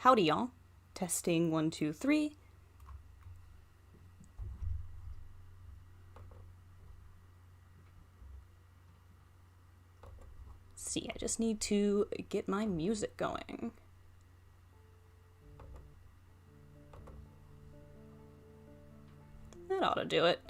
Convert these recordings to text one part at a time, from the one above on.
Howdy, y'all. Testing 1, 2, 3. See, I just need to get my music going. That ought to do it.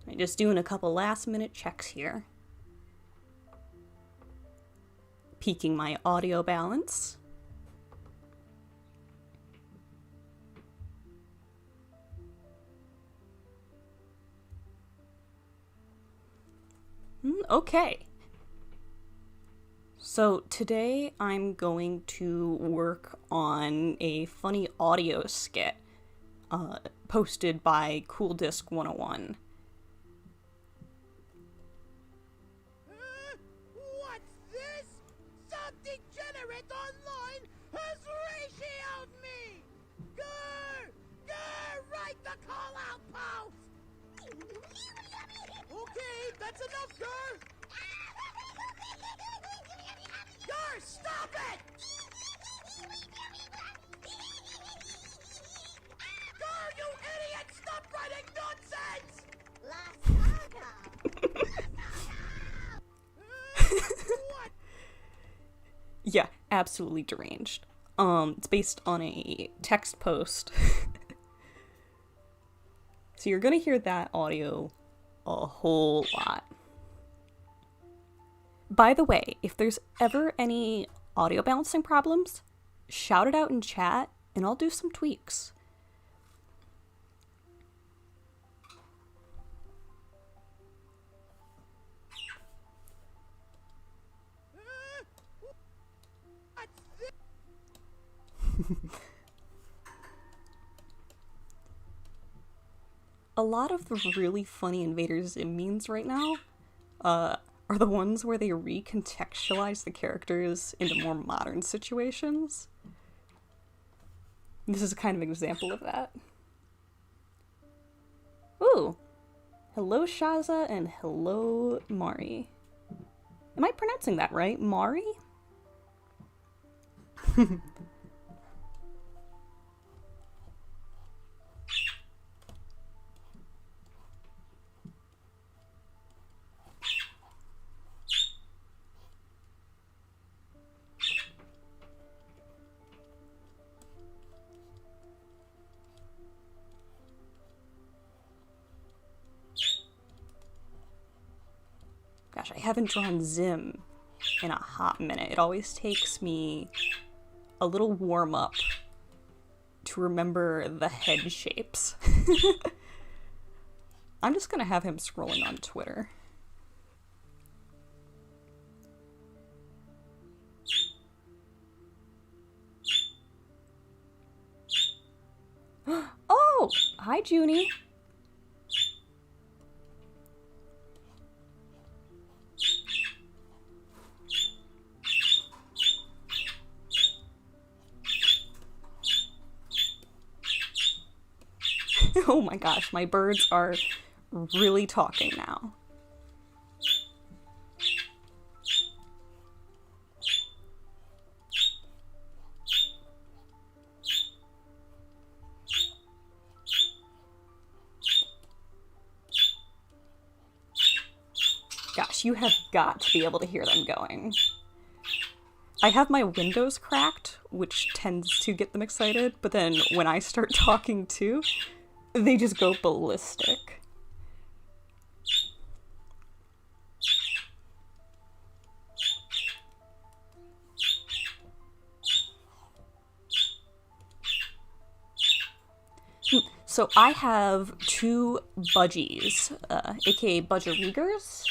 I'm just doing a couple last minute checks here. Peaking my audio balance. Okay. So today I'm going to work on a funny audio skit posted by Cool Disc 101. What's this? Some degenerate online has ratioed me! Grr! Grr! Write the call-out post! Okay, that's enough, Grr! Grr, stop it! Grr, you idiot! Stop writing nonsense! What? Yeah, absolutely deranged. It's based on a text post. So you're gonna hear that audio a whole lot. By the way, if there's ever any audio balancing problems, shout it out in chat and I'll do some tweaks. A lot of the really funny Invader Zim memes right now are the ones where they recontextualize the characters into more modern situations. This is kind of an example of that. Ooh. Hello, Shaza, and hello, Mari. Am I pronouncing that right? Mari? Gosh, I haven't drawn Zim in a hot minute. It always takes me a little warm up to remember the head shapes. I'm just gonna have him scrolling on Twitter. Oh, hi, Junie. Oh my gosh, my birds are really talking now. Gosh, you have got to be able to hear them going. I have my windows cracked, which tends to get them excited, but then when I start talking too, they just go ballistic. So I have two budgies, aka budgerigers.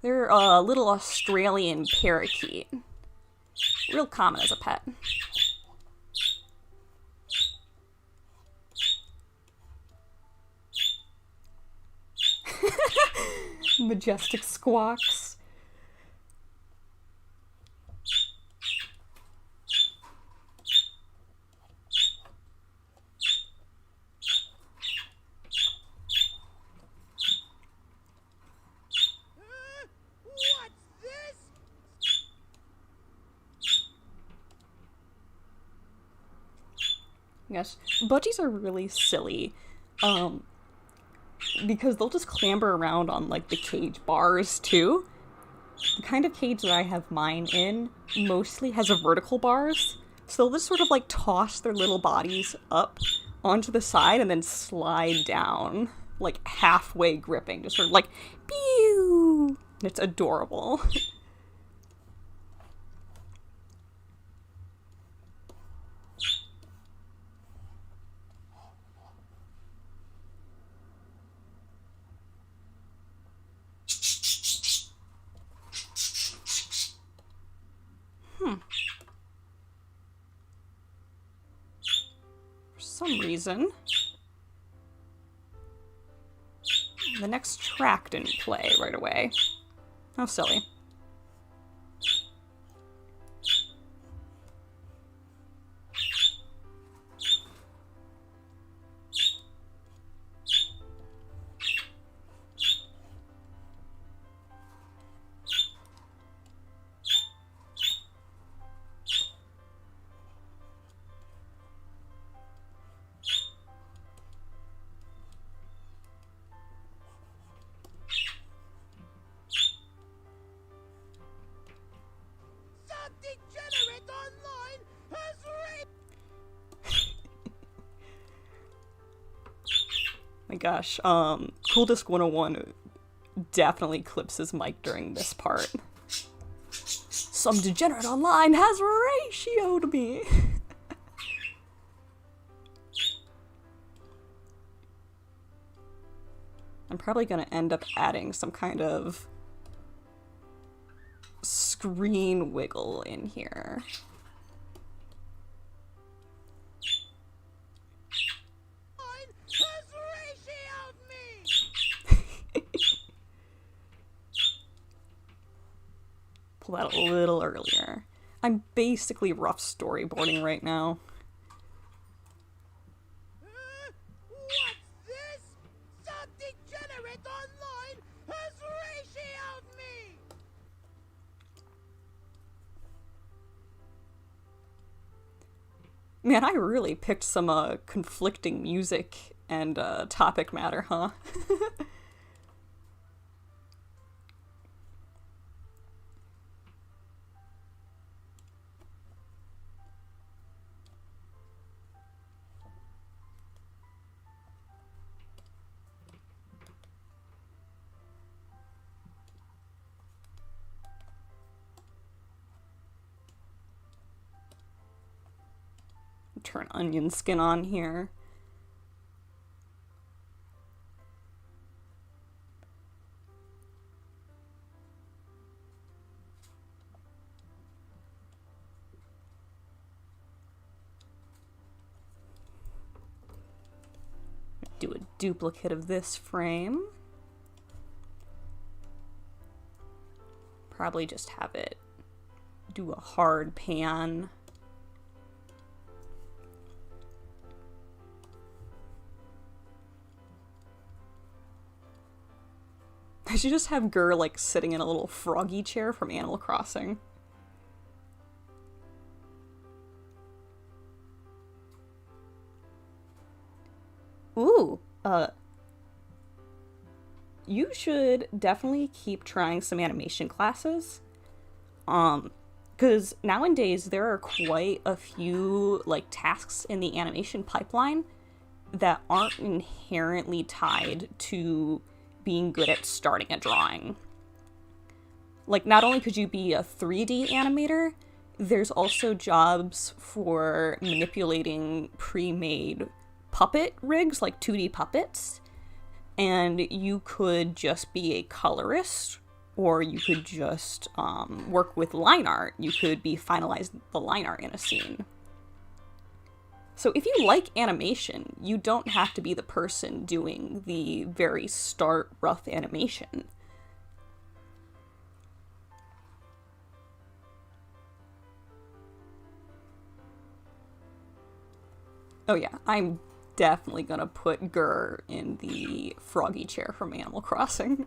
They're a little Australian parakeet. Real common as a pet. Majestic squawks. Yes, budgies are really silly, because they'll just clamber around on, like, the cage bars, too. The kind of cage that I have mine in mostly has a vertical bars, so they'll just sort of, like, toss their little bodies up onto the side and then slide down, like, halfway gripping, just sort of like, pew! It's adorable. For some reason, the next track didn't play right away. How silly. Some degenerate online has raped. My gosh, Cool Disc 101 definitely clips his mic during this part. Some degenerate online has ratioed me. I'm probably gonna end up adding some kind of screen wiggle in here. Has ratioed me. Pull that a little earlier. I'm basically rough storyboarding right now. What's this? Some degenerate online has ratioed me. Man, I really picked some conflicting music and topic matter, huh? Turn onion skin on here. Do a duplicate of this frame. Probably just have it do a hard pan. I should just have Gur, like, sitting in a little froggy chair from Animal Crossing. Ooh, you should definitely keep trying some animation classes. Because nowadays there are quite a few, like, tasks in the animation pipeline that aren't inherently tied to being good at starting a drawing. Like, not only could you be a 3D animator, there's also jobs for manipulating pre-made puppet rigs, like 2D puppets, and you could just be a colorist, or you could just work with line art. You could be finalizing the line art in a scene. So if you like animation, you don't have to be the person doing the very start rough animation. Oh yeah, I'm definitely gonna put Gur in the froggy chair from Animal Crossing.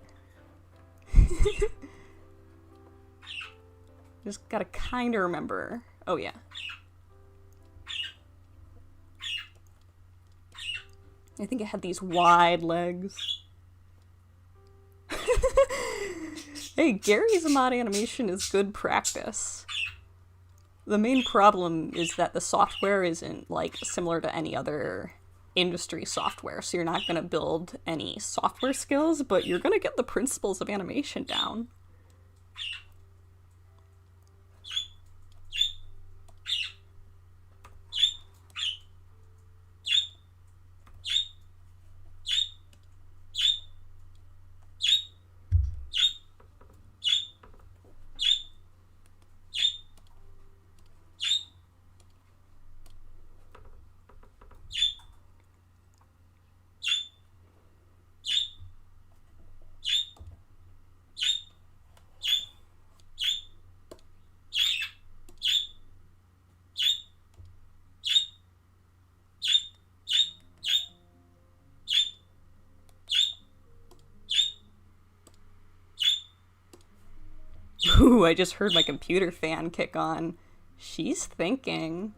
Just gotta kinda remember. Oh yeah. I think it had these wide legs. Hey, Gary's mod animation is good practice. The main problem is that the software isn't, like, similar to any other industry software, so you're not going to build any software skills, but you're going to get the principles of animation down. Ooh, I just heard my computer fan kick on. She's thinking.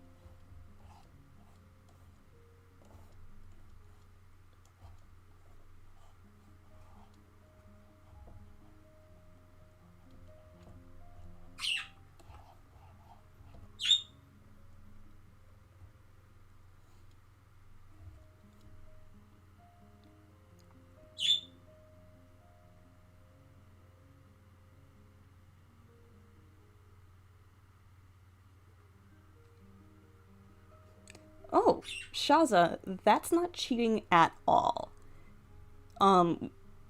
Oh, Shaza, that's not cheating at all.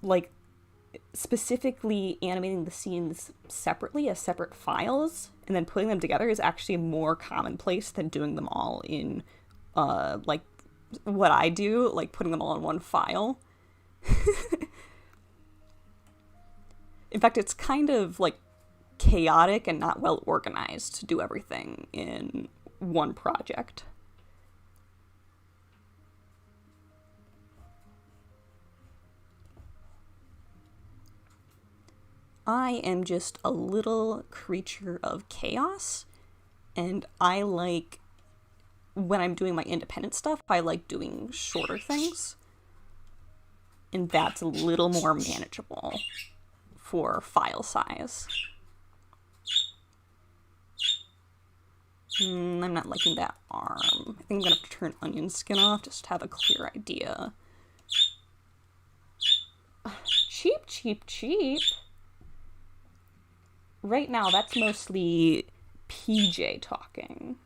Like, specifically animating the scenes separately as separate files and then putting them together is actually more commonplace than doing them all in, like, what I do, like putting them all in one file. In fact, it's kind of, like, chaotic and not well organized to do everything in one project. I am just a little creature of chaos, and I like, when I'm doing my independent stuff, I like doing shorter things, and that's a little more manageable for file size. I'm not liking that arm. I think I'm gonna have to turn onion skin off just to have a clear idea. Cheap, cheap, cheap. Right now, that's mostly PJ talking.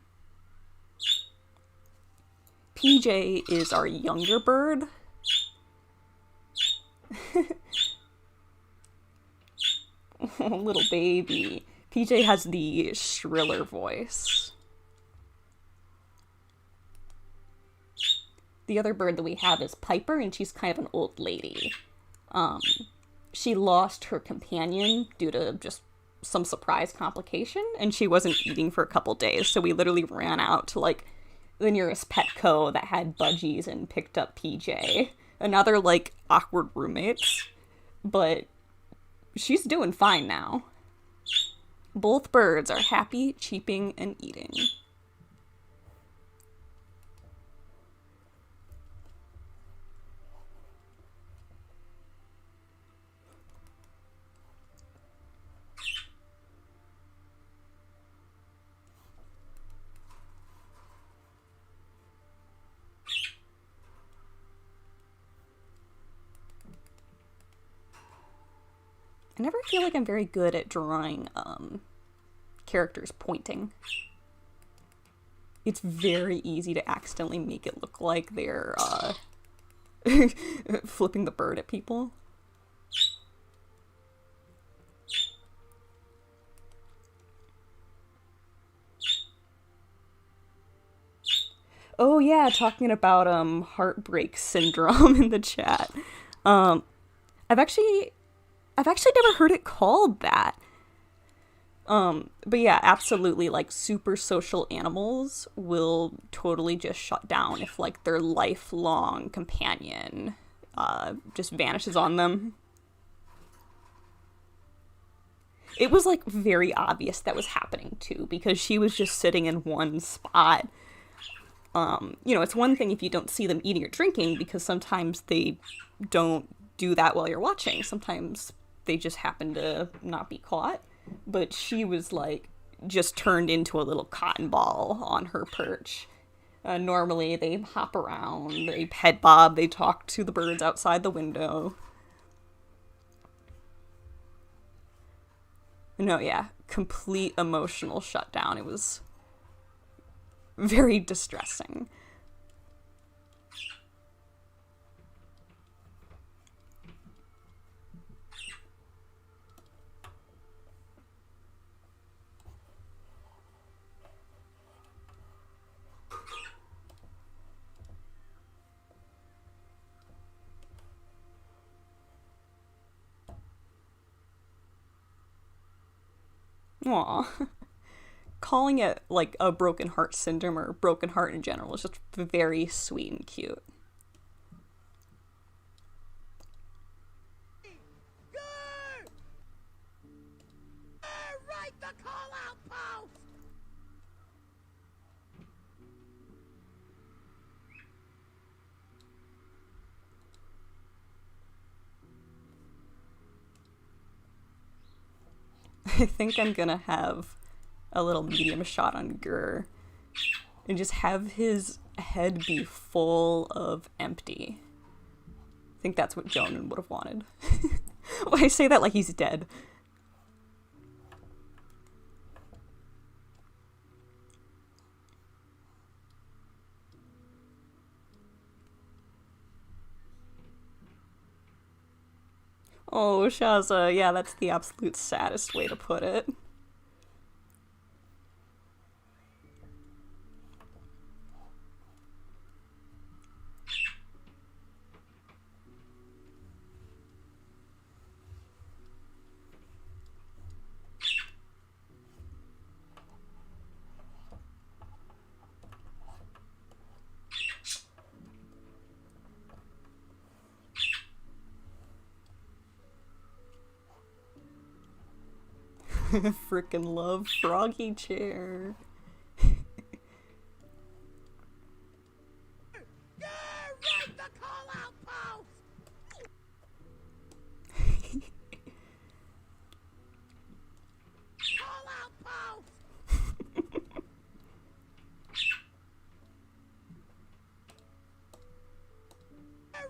PJ is our younger bird. Oh, little baby. PJ has the shriller voice. The other bird that we have is Piper, and she's kind of an old lady. She lost her companion due to just some surprise complication, and she wasn't eating for a couple days, so we literally ran out to, like, the nearest Petco that had budgies and picked up PJ. Another, like, awkward roommates, but she's doing fine now. Both birds are happy, cheeping, and eating. I never feel like I'm very good at drawing characters pointing. It's very easy to accidentally make it look like they're flipping the bird at people. Oh yeah, talking about heartbreak syndrome in the chat. I've actually never heard it called that. But yeah, absolutely, like, super social animals will totally just shut down if, like, their lifelong companion just vanishes on them. It was, like, very obvious that was happening too, because she was just sitting in one spot. It's one thing if you don't see them eating or drinking, because sometimes they don't do that while you're watching. Sometimes they just happen to not be caught. But she was like just turned into a little cotton ball on her perch. Normally they hop around, they pet bob, they talk to the birds outside the window. No, yeah, complete emotional shutdown. It was very distressing. Aw. Calling it like a broken heart syndrome or broken heart in general is just very sweet and cute. Grr! Right the call out post! I think I'm gonna have a little medium shot on Gur and just have his head be full of empty. I think that's what Jonan would have wanted. Well, I say that like he's dead. Oh, Shaza, yeah, that's the absolute saddest way to put it. Frickin' love Froggy Chair. Right the call out post! Call out post!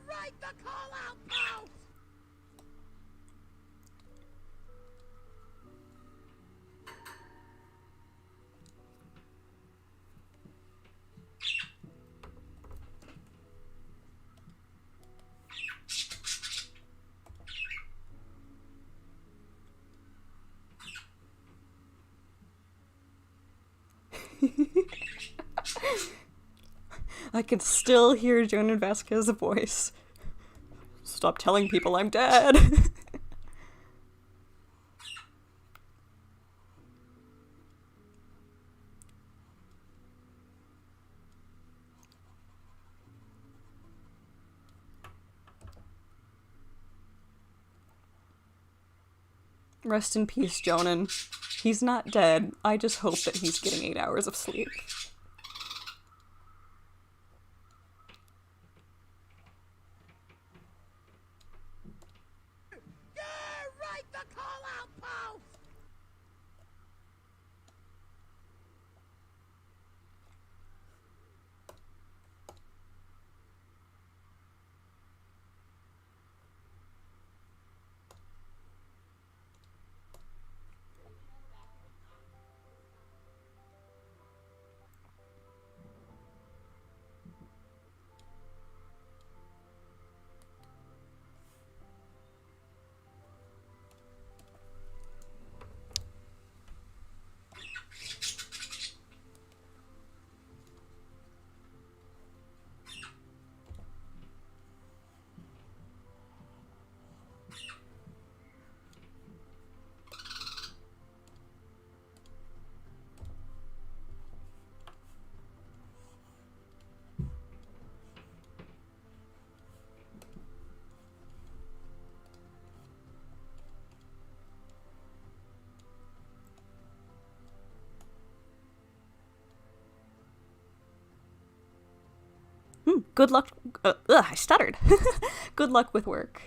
Right the call out post! I can still hear Jonan Vasquez's voice. Stop telling people I'm dead. Rest in peace, Jonan. He's not dead. I just hope that he's getting 8 hours of sleep. Right the call out post! Good luck. I stuttered. Good luck with work.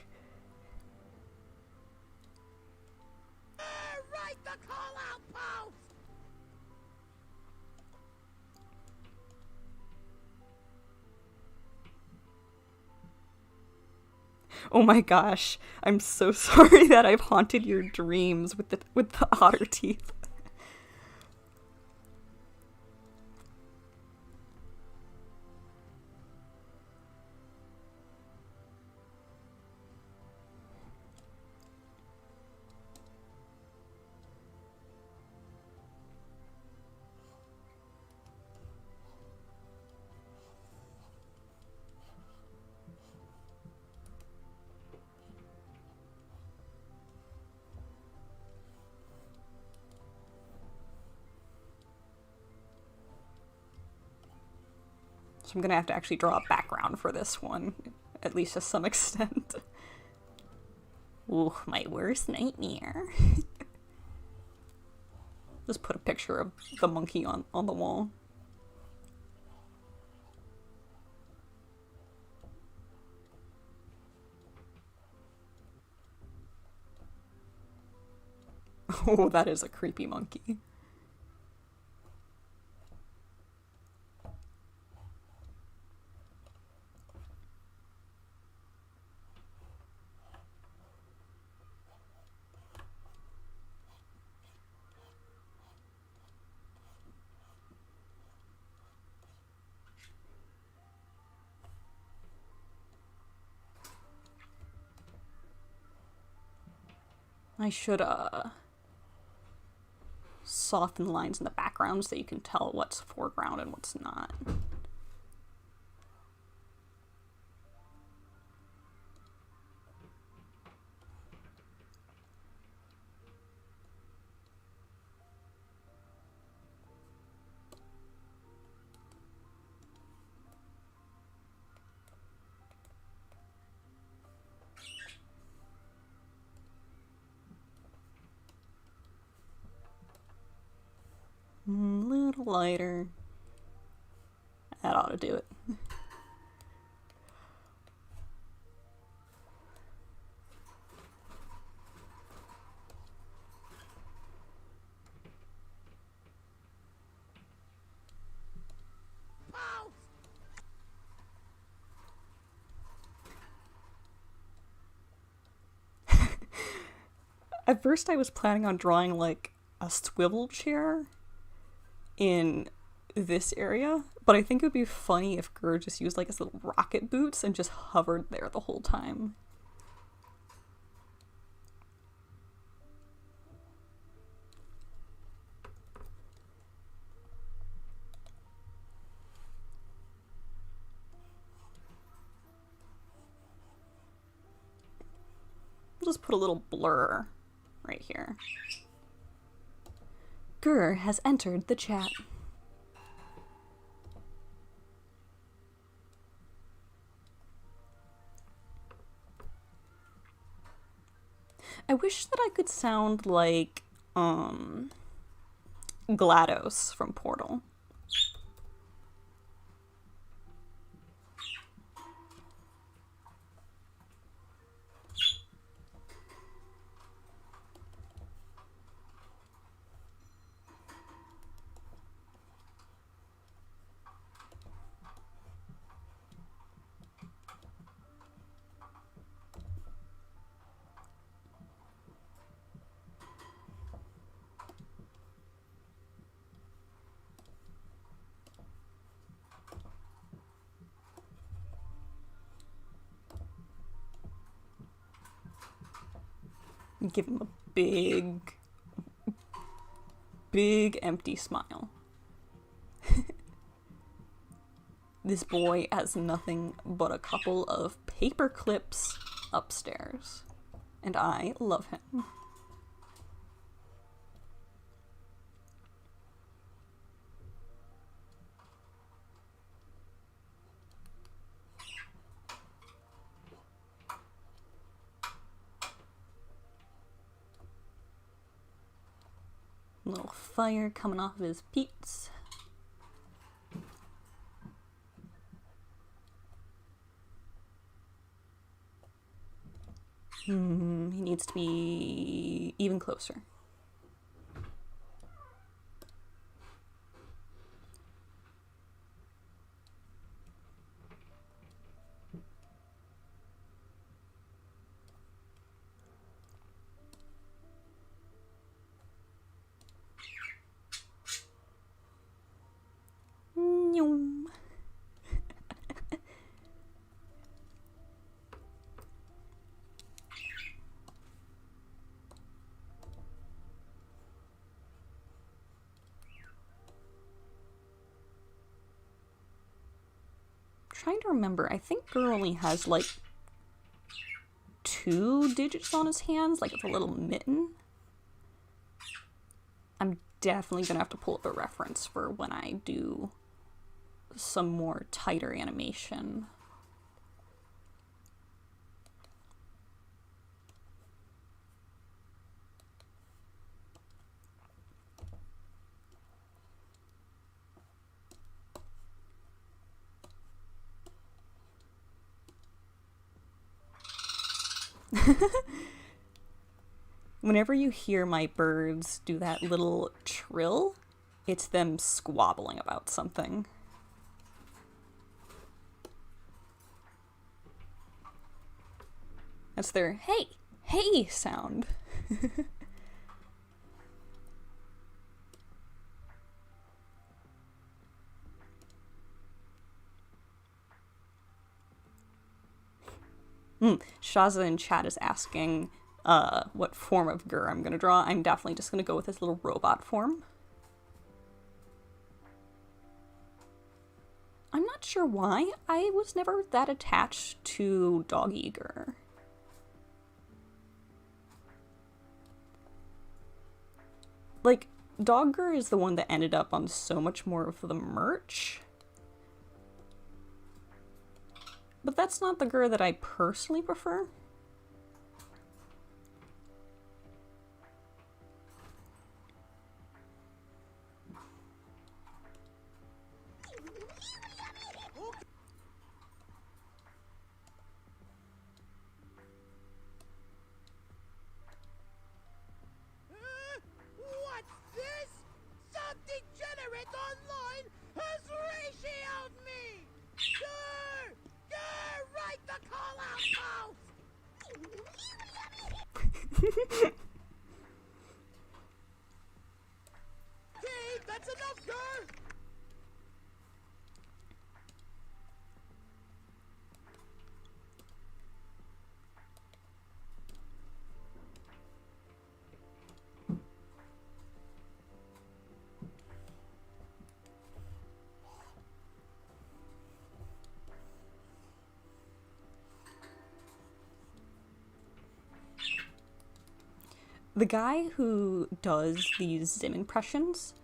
Right the call out post! Oh my gosh, I'm so sorry that I've haunted your dreams with the otter teeth. So I'm gonna have to actually draw a background for this one, at least to some extent. Ooh, my worst nightmare. Just put a picture of the monkey on the wall. Oh, that is a creepy monkey. I should, soften lines in the background so you can tell what's foreground and what's not. A little lighter. That ought to do it. Post! At first I was planning on drawing like a swivel chair in this area, but I think it would be funny if Gur just used like his little rocket boots and just hovered there the whole time. I'll just put a little blur right here. Gur has entered the chat. I wish that I could sound like, GLaDOS from Portal. Give him a big empty smile. This boy has nothing but a couple of paper clips upstairs, and I love him. Little fire coming off of his peats. He needs to be even closer. Nyum. Trying to remember, I think Gur only has like 2 digits on his hands, like it's a little mitten. I'm definitely gonna have to pull up a reference for when I do some more tighter animation. Whenever you hear my birds do that little trill, it's them squabbling about something. That's their hey, hey sound. Shaza in chat is asking what form of Gur I'm gonna draw. I'm definitely just gonna go with his little robot form. I'm not sure why. I was never that attached to Doggy Gur. Like, Dog Gur is the one that ended up on so much more of the merch. But that's not the Gur that I personally prefer. What's this? Some degenerate online has ratioed me! Grr! Grr! Write the call-out post! Okay, that's enough, Grr! The guy who does these Zim impressions,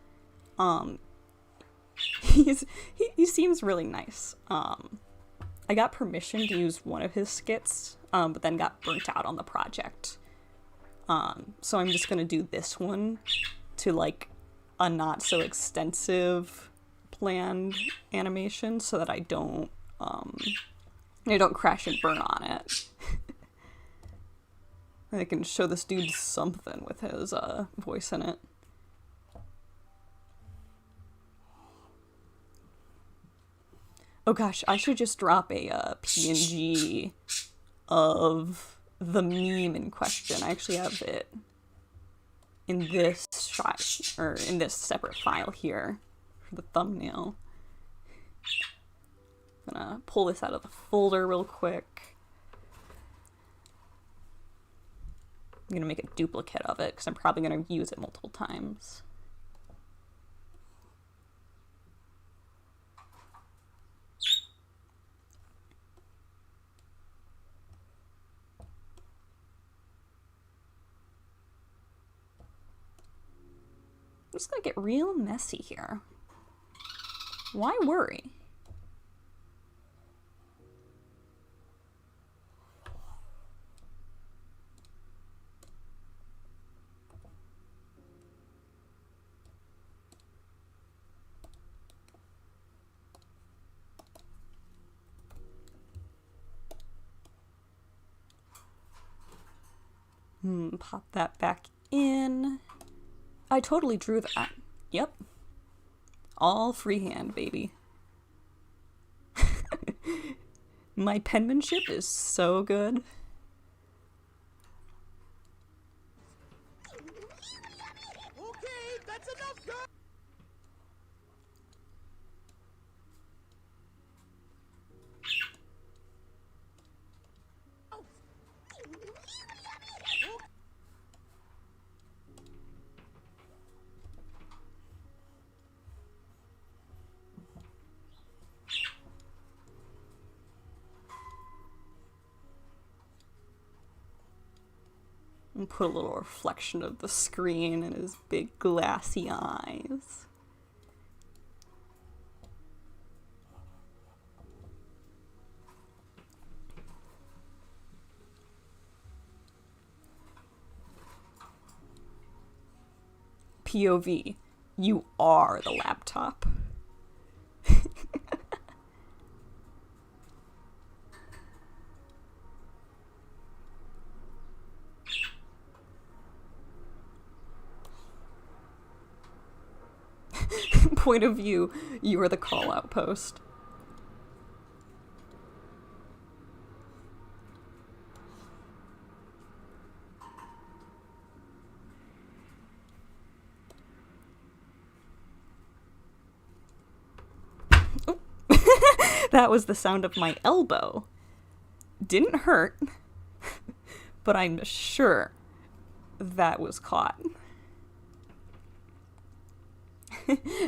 he seems really nice. I got permission to use one of his skits, but then got burnt out on the project. So I'm just gonna do this one to like a not so extensive planned animation so that I don't crash and burn on it. I can show this dude something with his voice in it. Oh gosh, I should just drop a PNG of the meme in question. I actually have it in this shot, or in this separate file here for the thumbnail. I'm gonna pull this out of the folder real quick. I'm gonna make a duplicate of it because I'm probably gonna use it multiple times. I'm just gonna get real messy here. Why worry? Pop that back in. I totally drew that. Yep. All freehand, baby. My penmanship is so good. Okay, that's enough, girl. And put a little reflection of the screen in his big glassy eyes. POV, you are the laptop. Point of view, you are the call-out post. That was the sound of my elbow. Didn't hurt, but I'm sure that was caught.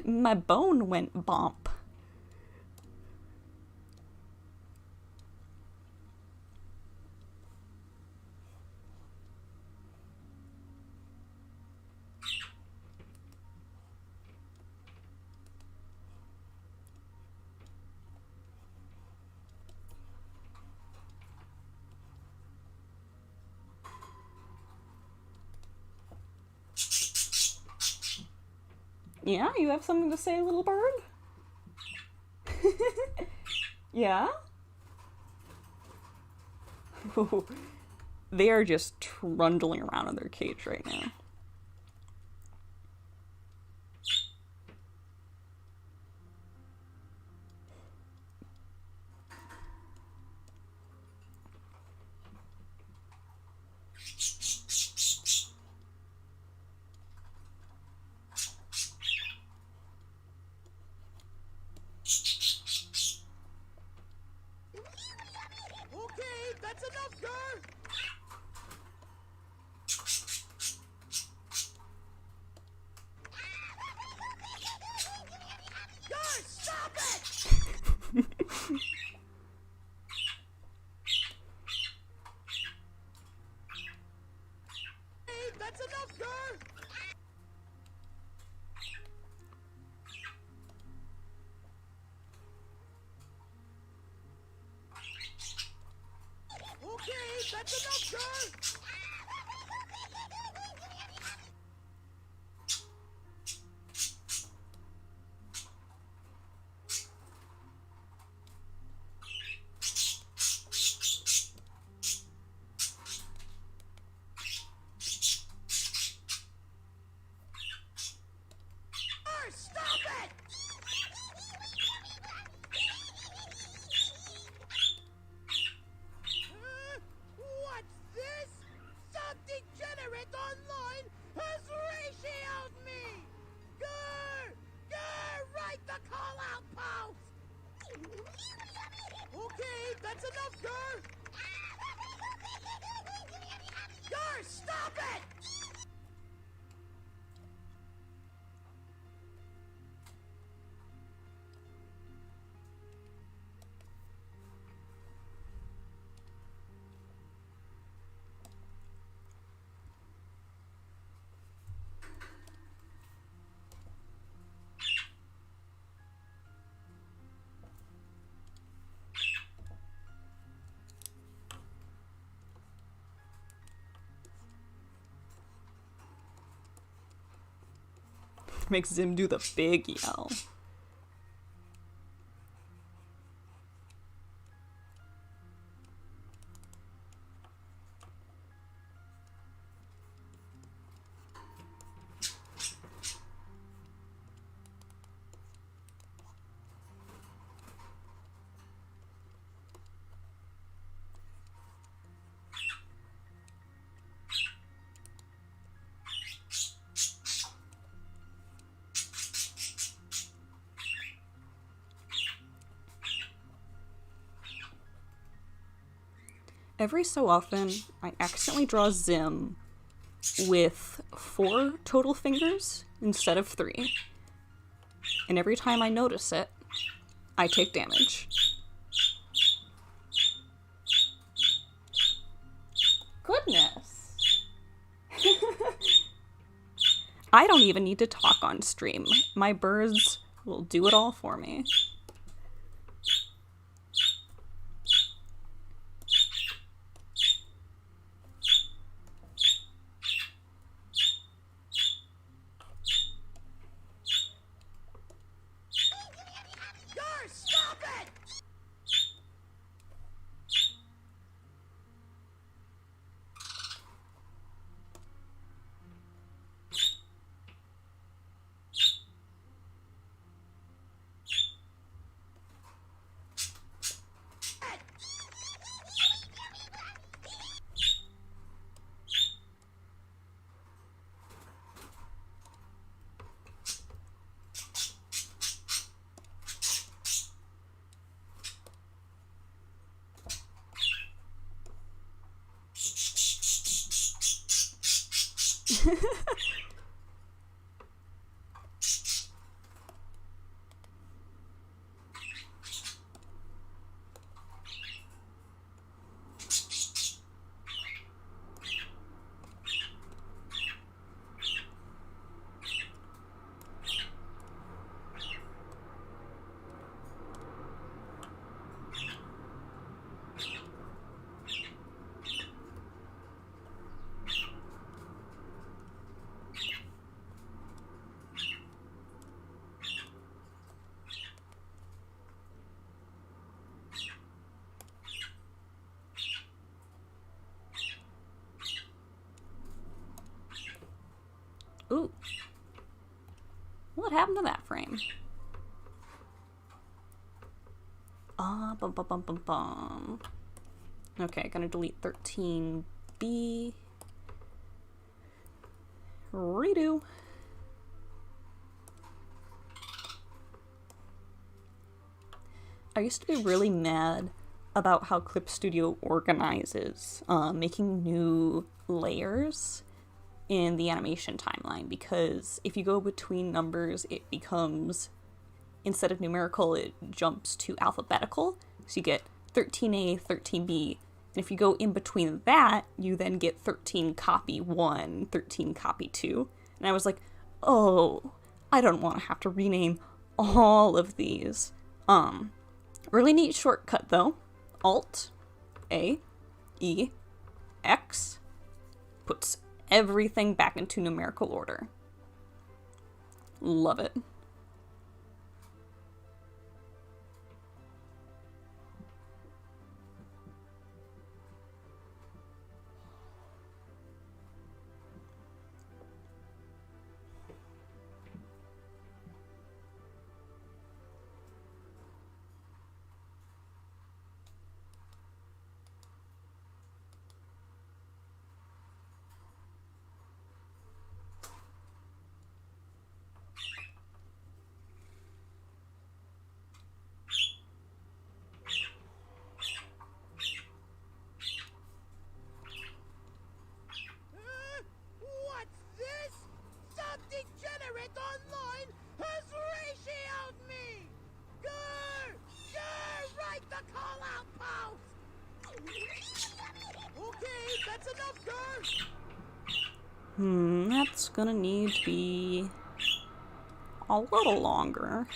My bone went bump. Yeah, you have something to say, little bird? Yeah? They are just trundling around in their cage right now. Okay, that's enough, girl. Guys, stop it! Hey, that's enough, girl. Okay, that's enough, girl. Guys, stop it! What's this? Some degenerate online has ratioed me! Grr! Grr! Write the call-out post! Okay, that's enough, Grr! Grr, stop it! Makes Zim do the big yell. every so often, I accidentally draw Zim with 4 total fingers instead of 3. And every time I notice it, I take damage. Goodness! I don't even need to talk on stream. My birds will do it all for me. Gar, stop it! Ooh. What happened to that frame? Bum bum bum bum bum. Okay, gonna delete 13B. Redo. I used to be really mad about how Clip Studio organizes making new layers in the animation timeline, because if you go between numbers, it becomes, instead of numerical, it jumps to alphabetical. So you get 13A, 13B, and if you go in between that, you then get 13 copy 1, 13 copy 2. And I was like, oh, I don't want to have to rename all of these. Really neat shortcut though. Alt A E X puts everything back into numerical order. Love it. What's this? Some degenerate online has ratioed me! Grr! Grr! Write the call-out post! Okay, that's enough, Grr! That's gonna need to be a little longer.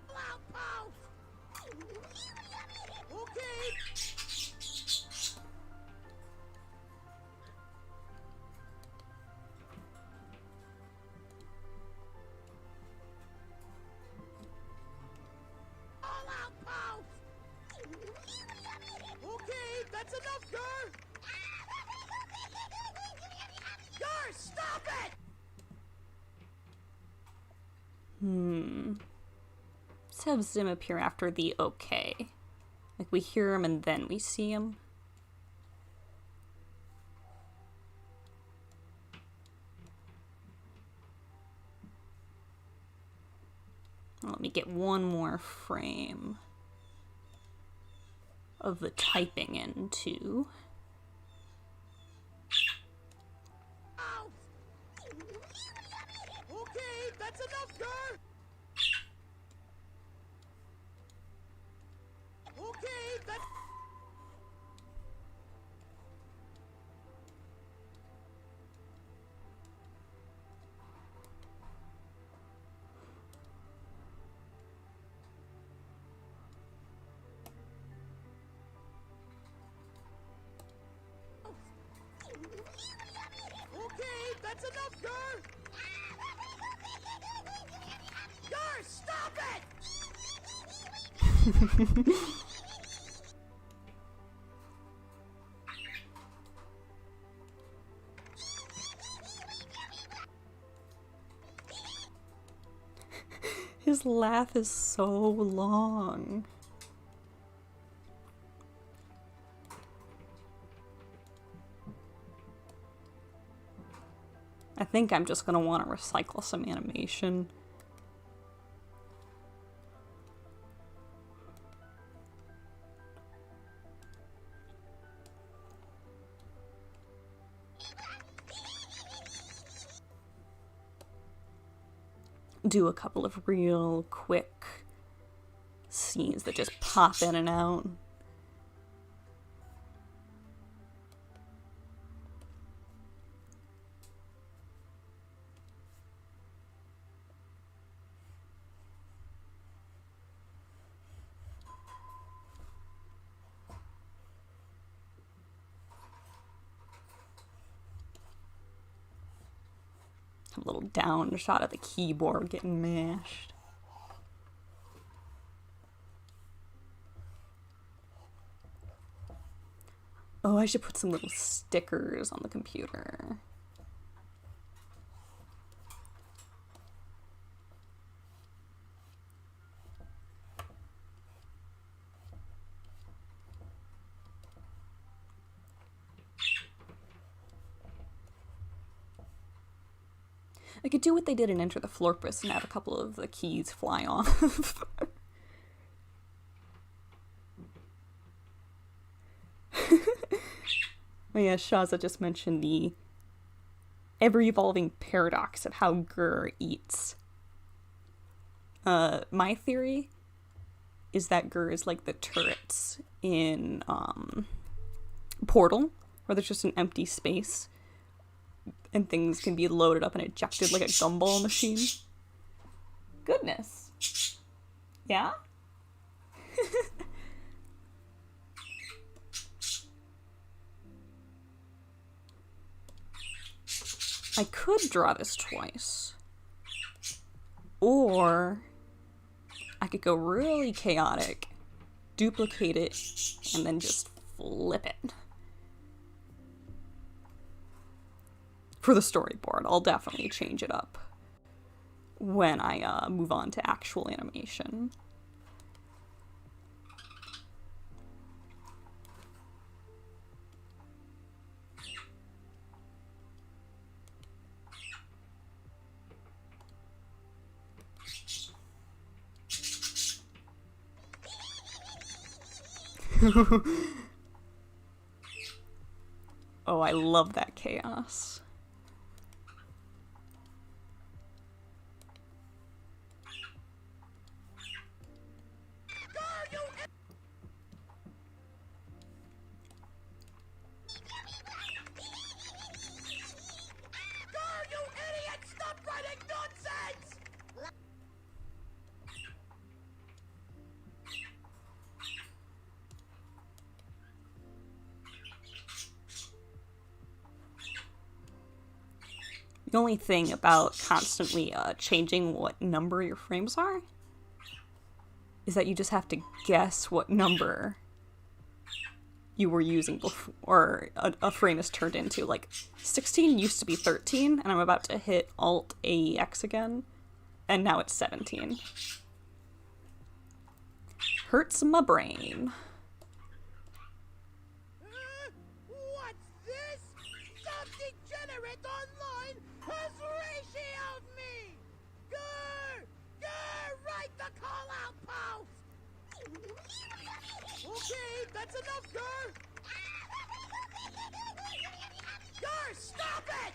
Call-out post! Okay, Let's have Zim appear after the okay. Like we hear him and then we see him. Let me get one more frame of the typing in too. Okay, that's enough, girl. Okay, that's... Okay, that's enough, girl. Gar, stop it! His laugh is so long. I think I'm just gonna want to recycle some animation. Do a couple of real quick scenes that just pop in and out. A little down shot of the keyboard getting mashed. Oh, I should put some little stickers on the computer. I could do what they did in Enter the Florpus and have a couple of the keys fly off. Oh yeah, Shaza just mentioned the ever-evolving paradox of how Gur eats. My theory is that Gur is like the turrets in Portal, where there's just an empty space and things can be loaded up and ejected like a gumball machine. Goodness. Yeah? I could draw this twice. Or I could go really chaotic, duplicate it, and then just flip it. For the storyboard, I'll definitely change it up when I move on to actual animation. Oh, I love that chaos. The only thing about constantly changing what number your frames are is that you just have to guess what number you were using before a frame is turned into. Like, 16 used to be 13, and I'm about to hit Alt-AEX again. And now it's 17. Hurts my brain. What's this? Some degenerate online has ratioed me! Grr! Grr! Write the call-out post! Okay, that's enough, Grr! Grr, stop it!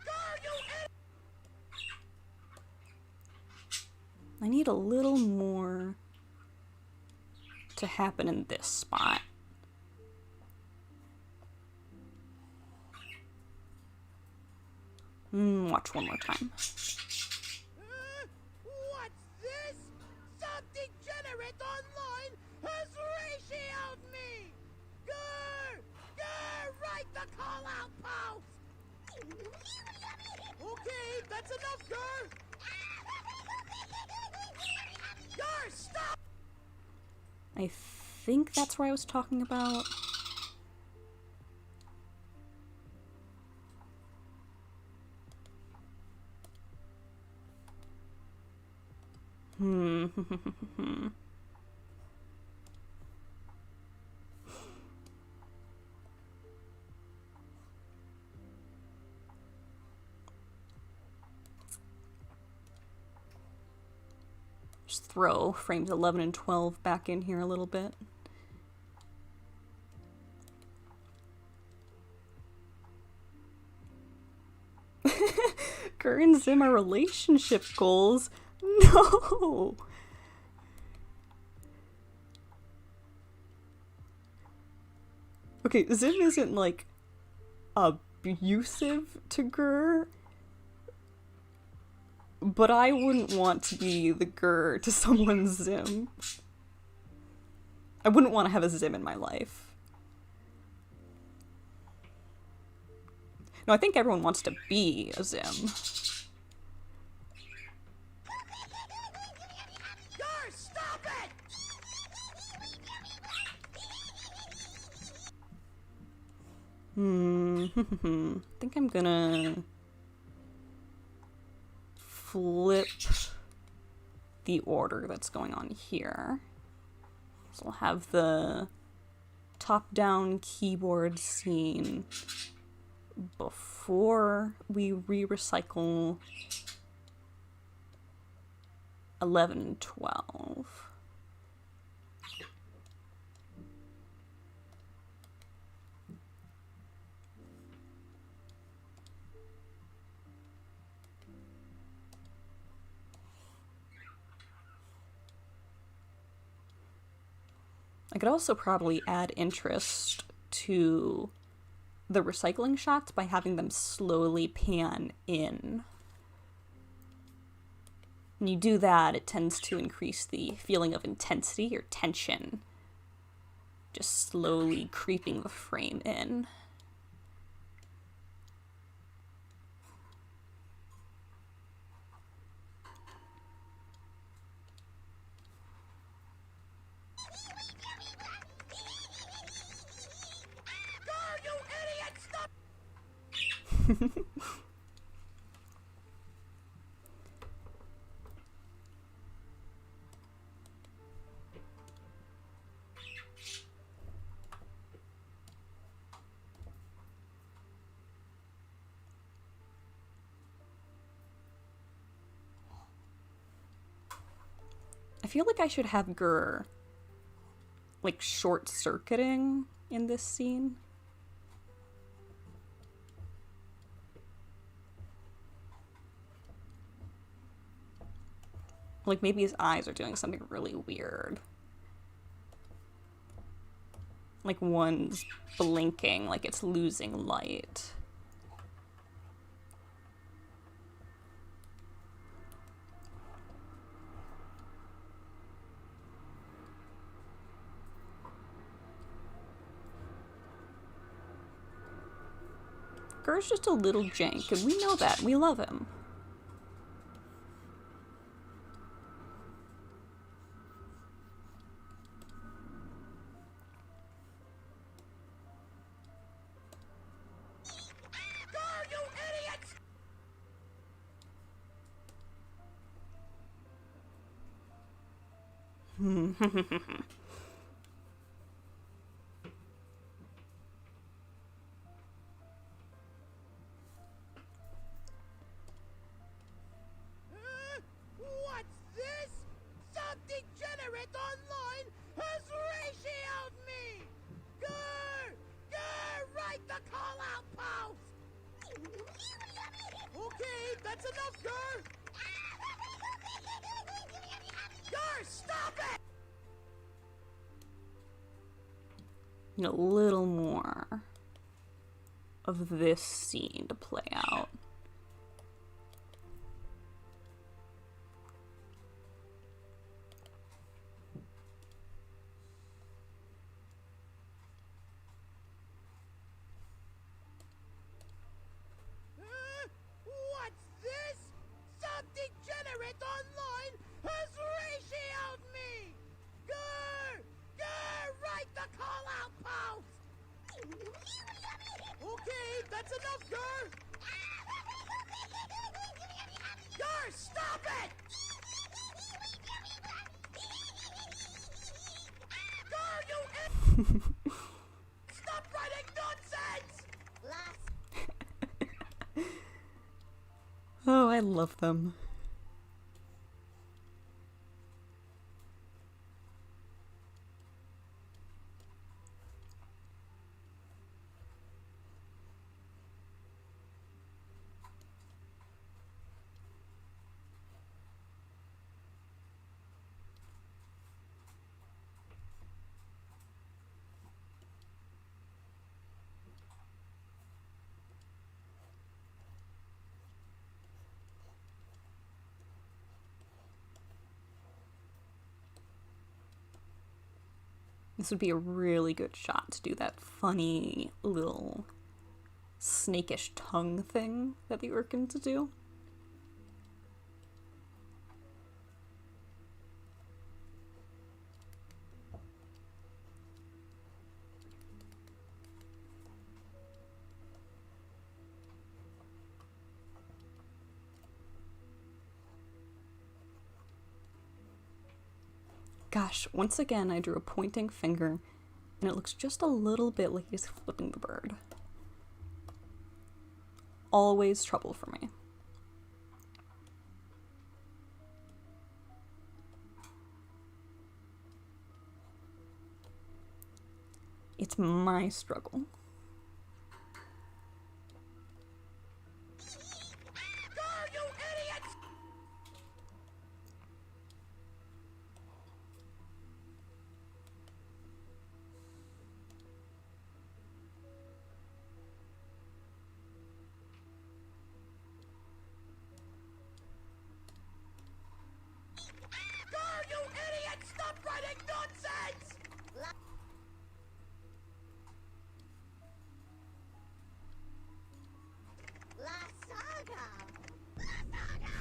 Grr, you idiot! I need a little more to happen in this spot. Watch one more time. What's this? Some degenerate online has ratioed me! Grr! Grr! Write the call-out post! Okay, that's enough, Grr! Grr, stop! I think that's where I was talking about. Just throw frames 11 and 12 back in here a little bit. Gur and Zim are relationship goals. No! Okay, Zim isn't, like, abusive to Gur, but I wouldn't want to be the Gur to someone's Zim. I wouldn't want to have a Zim in my life. No, I think everyone wants to be a Zim. Grr, stop it! I think I'm gonna flip the order that's going on here. So we'll have the top-down keyboard scene before we re-recycle 11 and 12. I could also probably add interest to the recycling shots by having them slowly pan in. When you do that, it tends to increase the feeling of intensity or tension, just slowly creeping the frame in. Grr, you idiot! Stop! I feel like I should have Gur, like, short-circuiting in this scene. Like, maybe his eyes are doing something really weird. Like, one's blinking, like it's losing light. Gur's just a little jank, and we know that. We love him. Grr, you What's this? Some degenerate online has ratioed me! Grr! Grr! Write the call-out post! Okay, that's enough, Grr! Grr, stop it! A little more of this scene to play out. What's this? Some degenerate online has ratioed me! Grr! Grr! Write the call-out post! Okay, that's enough, Grr! Grr, stop it! Grr, you Stop writing nonsense! Oh, I love them. This would be a really good shot to do that funny little snakish tongue thing that the Urkins do. Gosh, once again I drew a pointing finger and it looks just a little bit like he's flipping the bird. Always trouble for me. It's my struggle. Grr, you idiots! Grr, you idiots! Stop writing nonsense! La Saga! La Saga!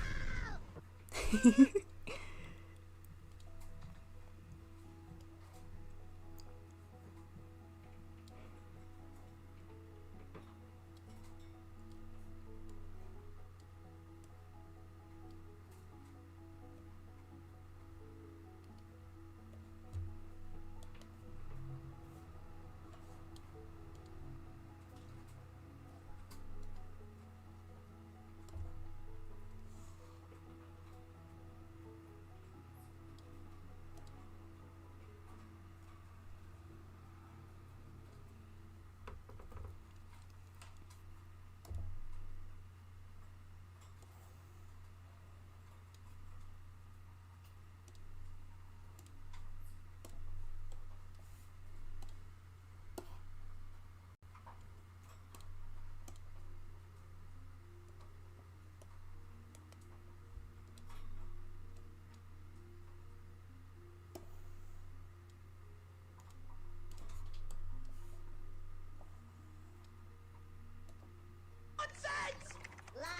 Nonsense! La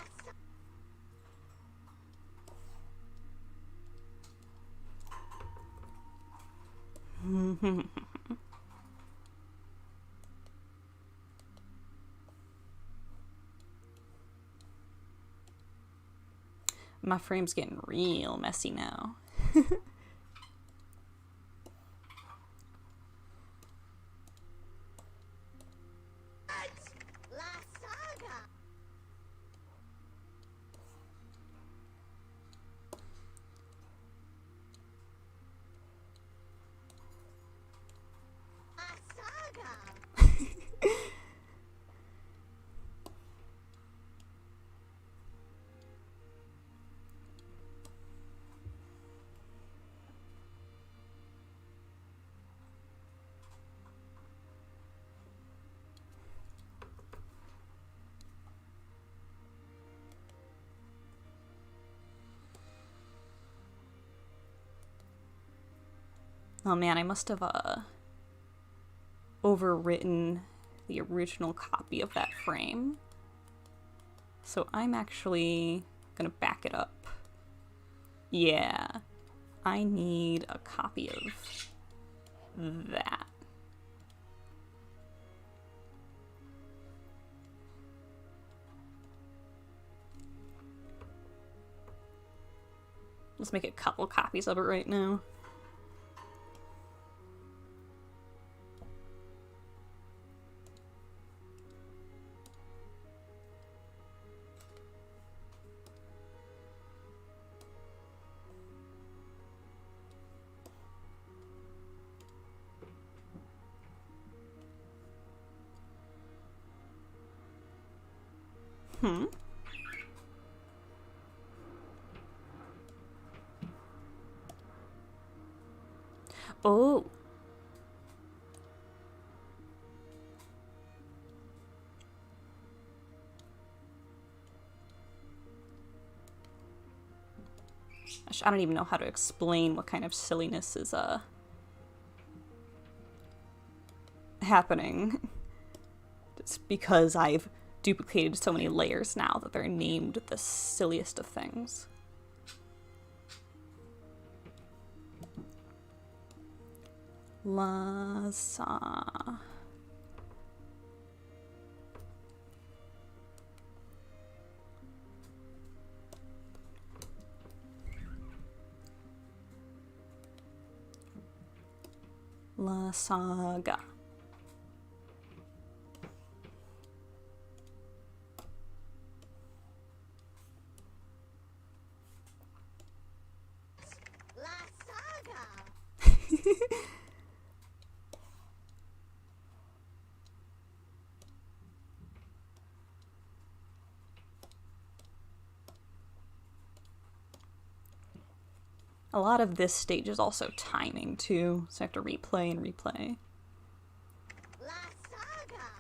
My frame's getting real messy now. Oh man, I must have overwritten the original copy of that frame. So I'm actually gonna back it up. Yeah, I need a copy of that. Let's make a couple copies of it right now. Oh. I don't even know how to explain what kind of silliness is happening. It's because I've duplicated so many layers now that they're named the silliest of things. Lasa. La Saga. La Saga. A lot of this stage is also timing too, so I have to replay and replay. La Saga.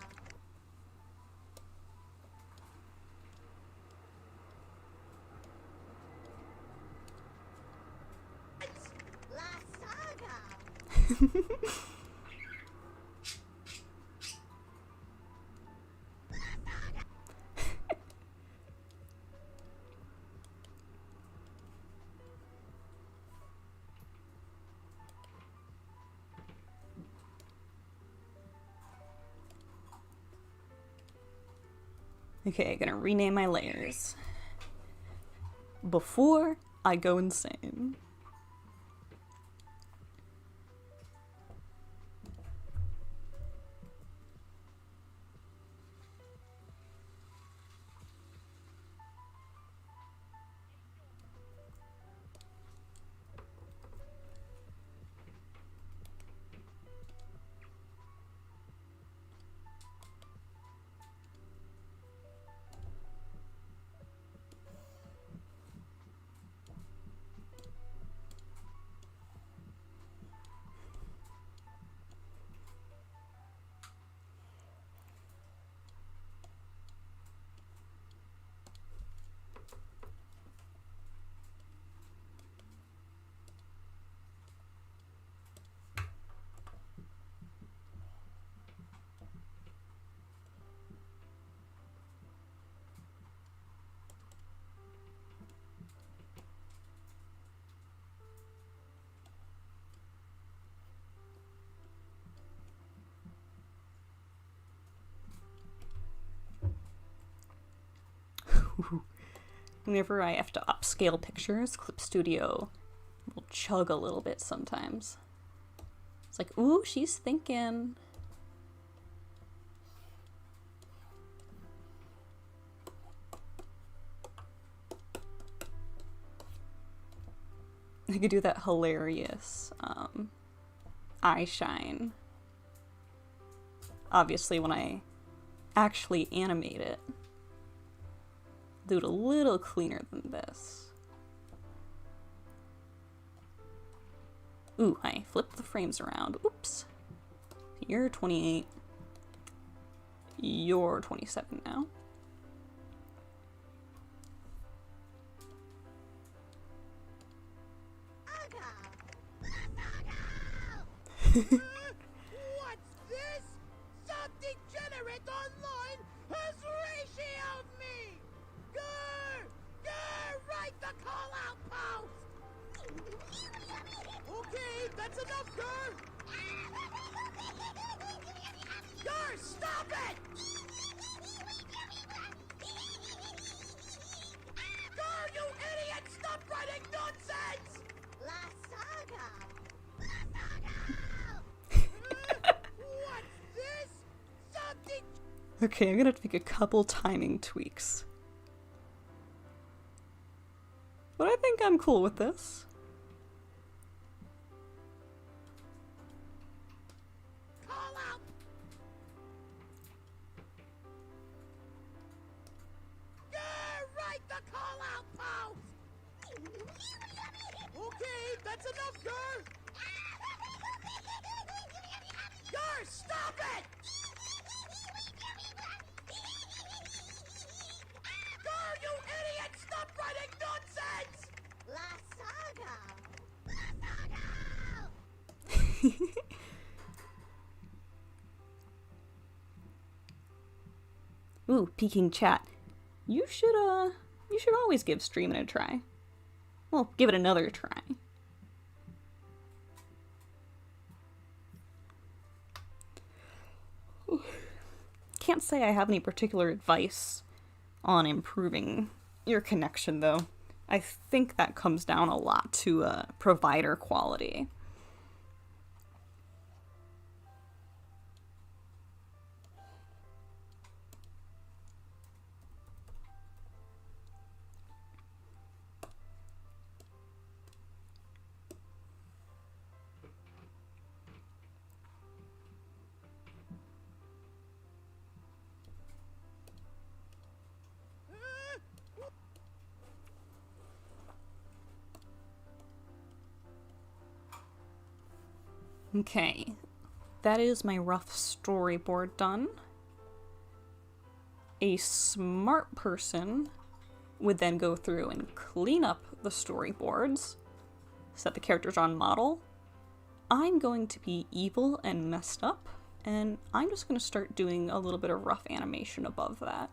La Saga. Okay, gonna rename my layers before I go insane. Whenever I have to upscale pictures, Clip Studio will chug a little bit sometimes. It's like, ooh, she's thinking. I could do that hilarious eye shine. Obviously, when I actually animate it, do it a little cleaner than this. Ooh, I flipped the frames around. Oops. You're 28. You're 27 now. Saga. La Saga. What's this? Something generated online has ratioed me! Grr! Grr! Write the call-out post! Okay, that's enough, Grr! Grr, stop it! Grr, you idiot! Stop writing nonsense! La Saga. What's this? Something... Okay, I'm gonna have to make a couple timing tweaks. But I think I'm cool with this. Call out! Write the call-out post! Okay, that's enough, Grr! Grr, stop it! Grr, you idiot! Stop writing nonsense! La Saga. Ooh, peeking chat. You should always give streaming a try. Well, give it another try. Can't say I have any particular advice on improving your connection, though. I think that comes down a lot to provider quality. Okay, that is my rough storyboard done. A smart person would then go through and clean up the storyboards, set the characters on model. I'm going to be evil and messed up, and I'm just going to start doing a little bit of rough animation above that.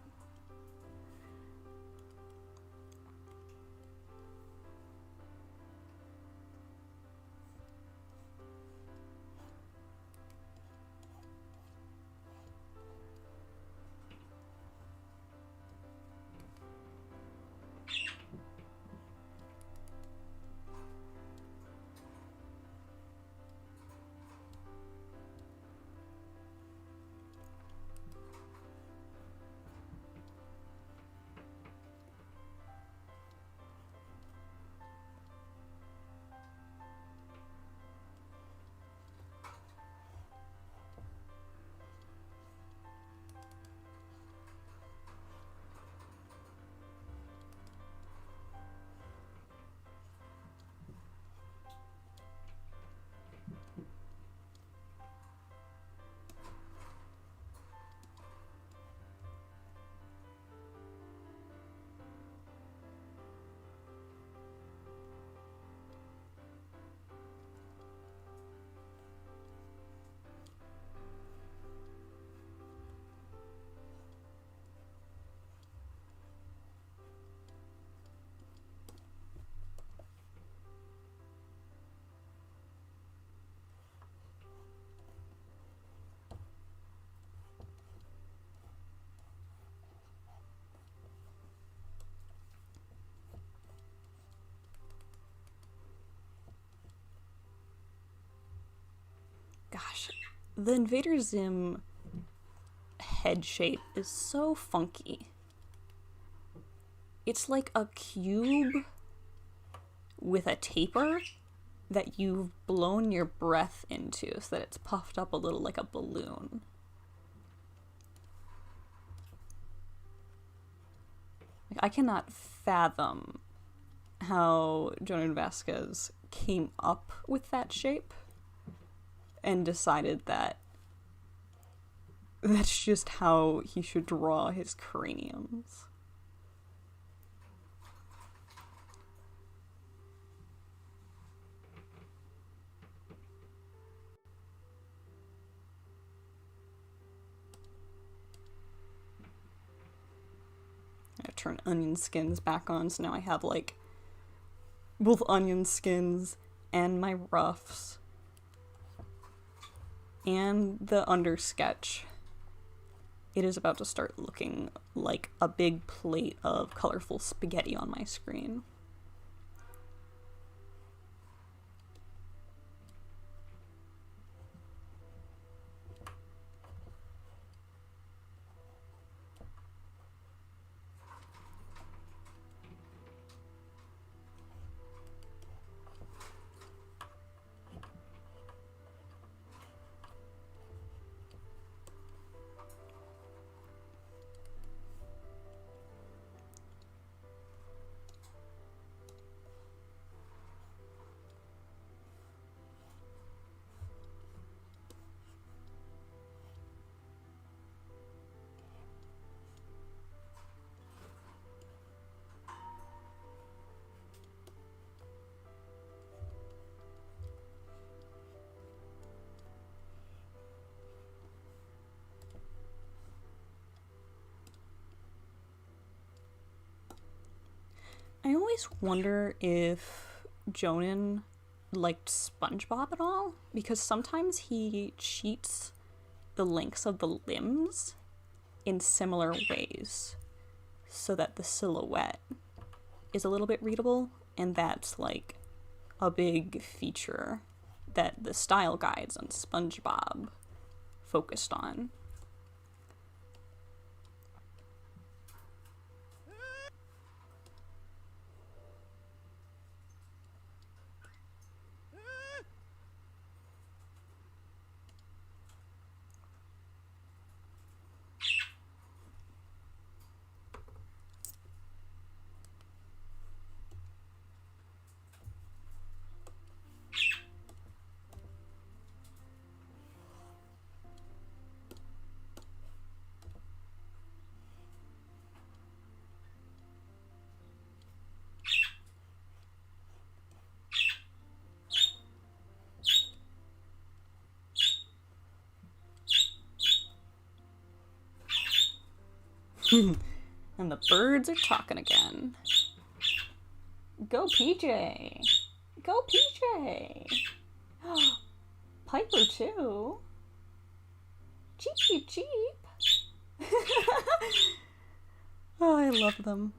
Gosh, the Invader Zim head shape is so funky. It's like a cube with a taper that you've blown your breath into so that it's puffed up a little like a balloon. I cannot fathom how Jonan Vasquez came up with that shape and decided that that's just how he should draw his craniums. turn onion skins back on, so now I have like both onion skins and my ruffs and the under sketch. It is about to start looking like a big plate of colorful spaghetti on my screen. I always wonder if Jonan liked SpongeBob at all, because sometimes he cheats the lengths of the limbs in similar ways so that the silhouette is a little bit readable, and that's like a big feature that the style guides on SpongeBob focused on. And the birds are talking again. Go PJ! Go PJ! Piper too. Cheep cheep cheep. Oh, I love them.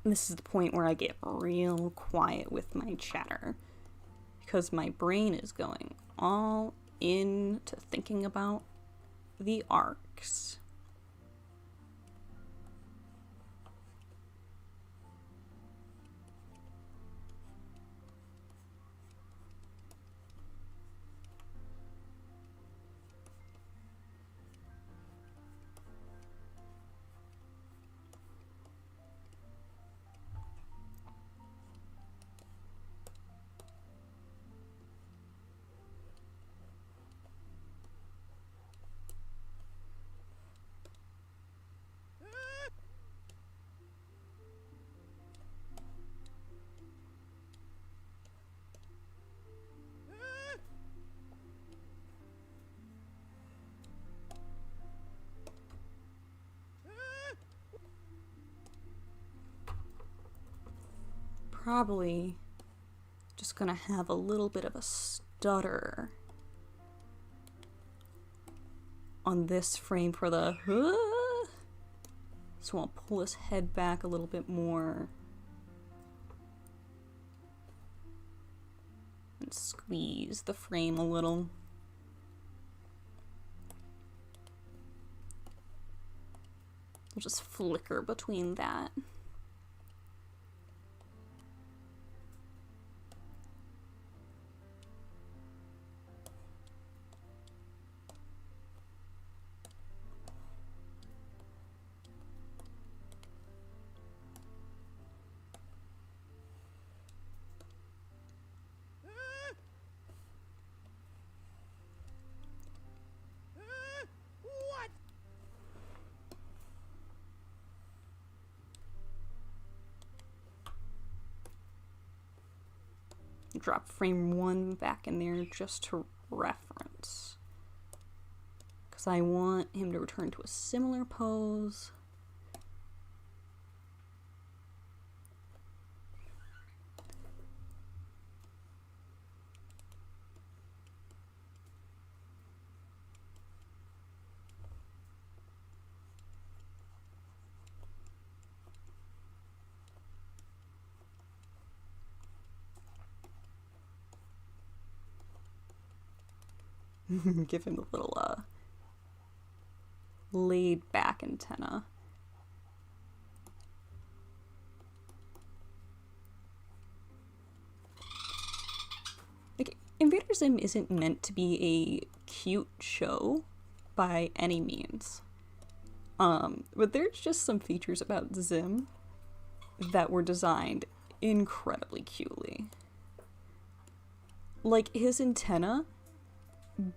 This is the point where I get real quiet with my chatter, because my brain is going all into thinking about the arcs. probably just gonna have a little bit of a stutter on this frame for the so I'll pull his head back a little bit more and squeeze the frame a little. I'll just flicker between that. What? Drop frame 1 back in there just to reference. Because I want him to return to a similar pose. Give him a little laid back antenna. Like, Invader Zim isn't meant to be a cute show by any means. But there's just some features about Zim that were designed incredibly cutely. Like, his antenna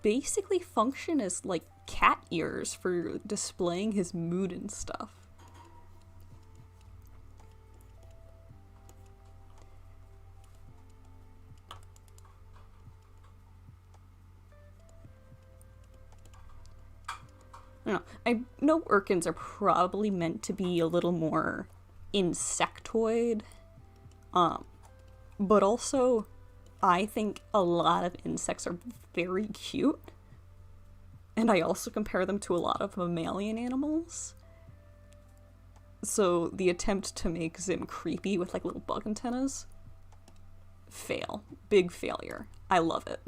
basically function as like cat ears for displaying his mood and stuff. I know Urkins are probably meant to be a little more insectoid, but also I think a lot of insects are very cute, and I also compare them to a lot of mammalian animals. So the attempt to make Zim creepy with like little bug antennas, fail. Big failure. I love it.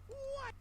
What?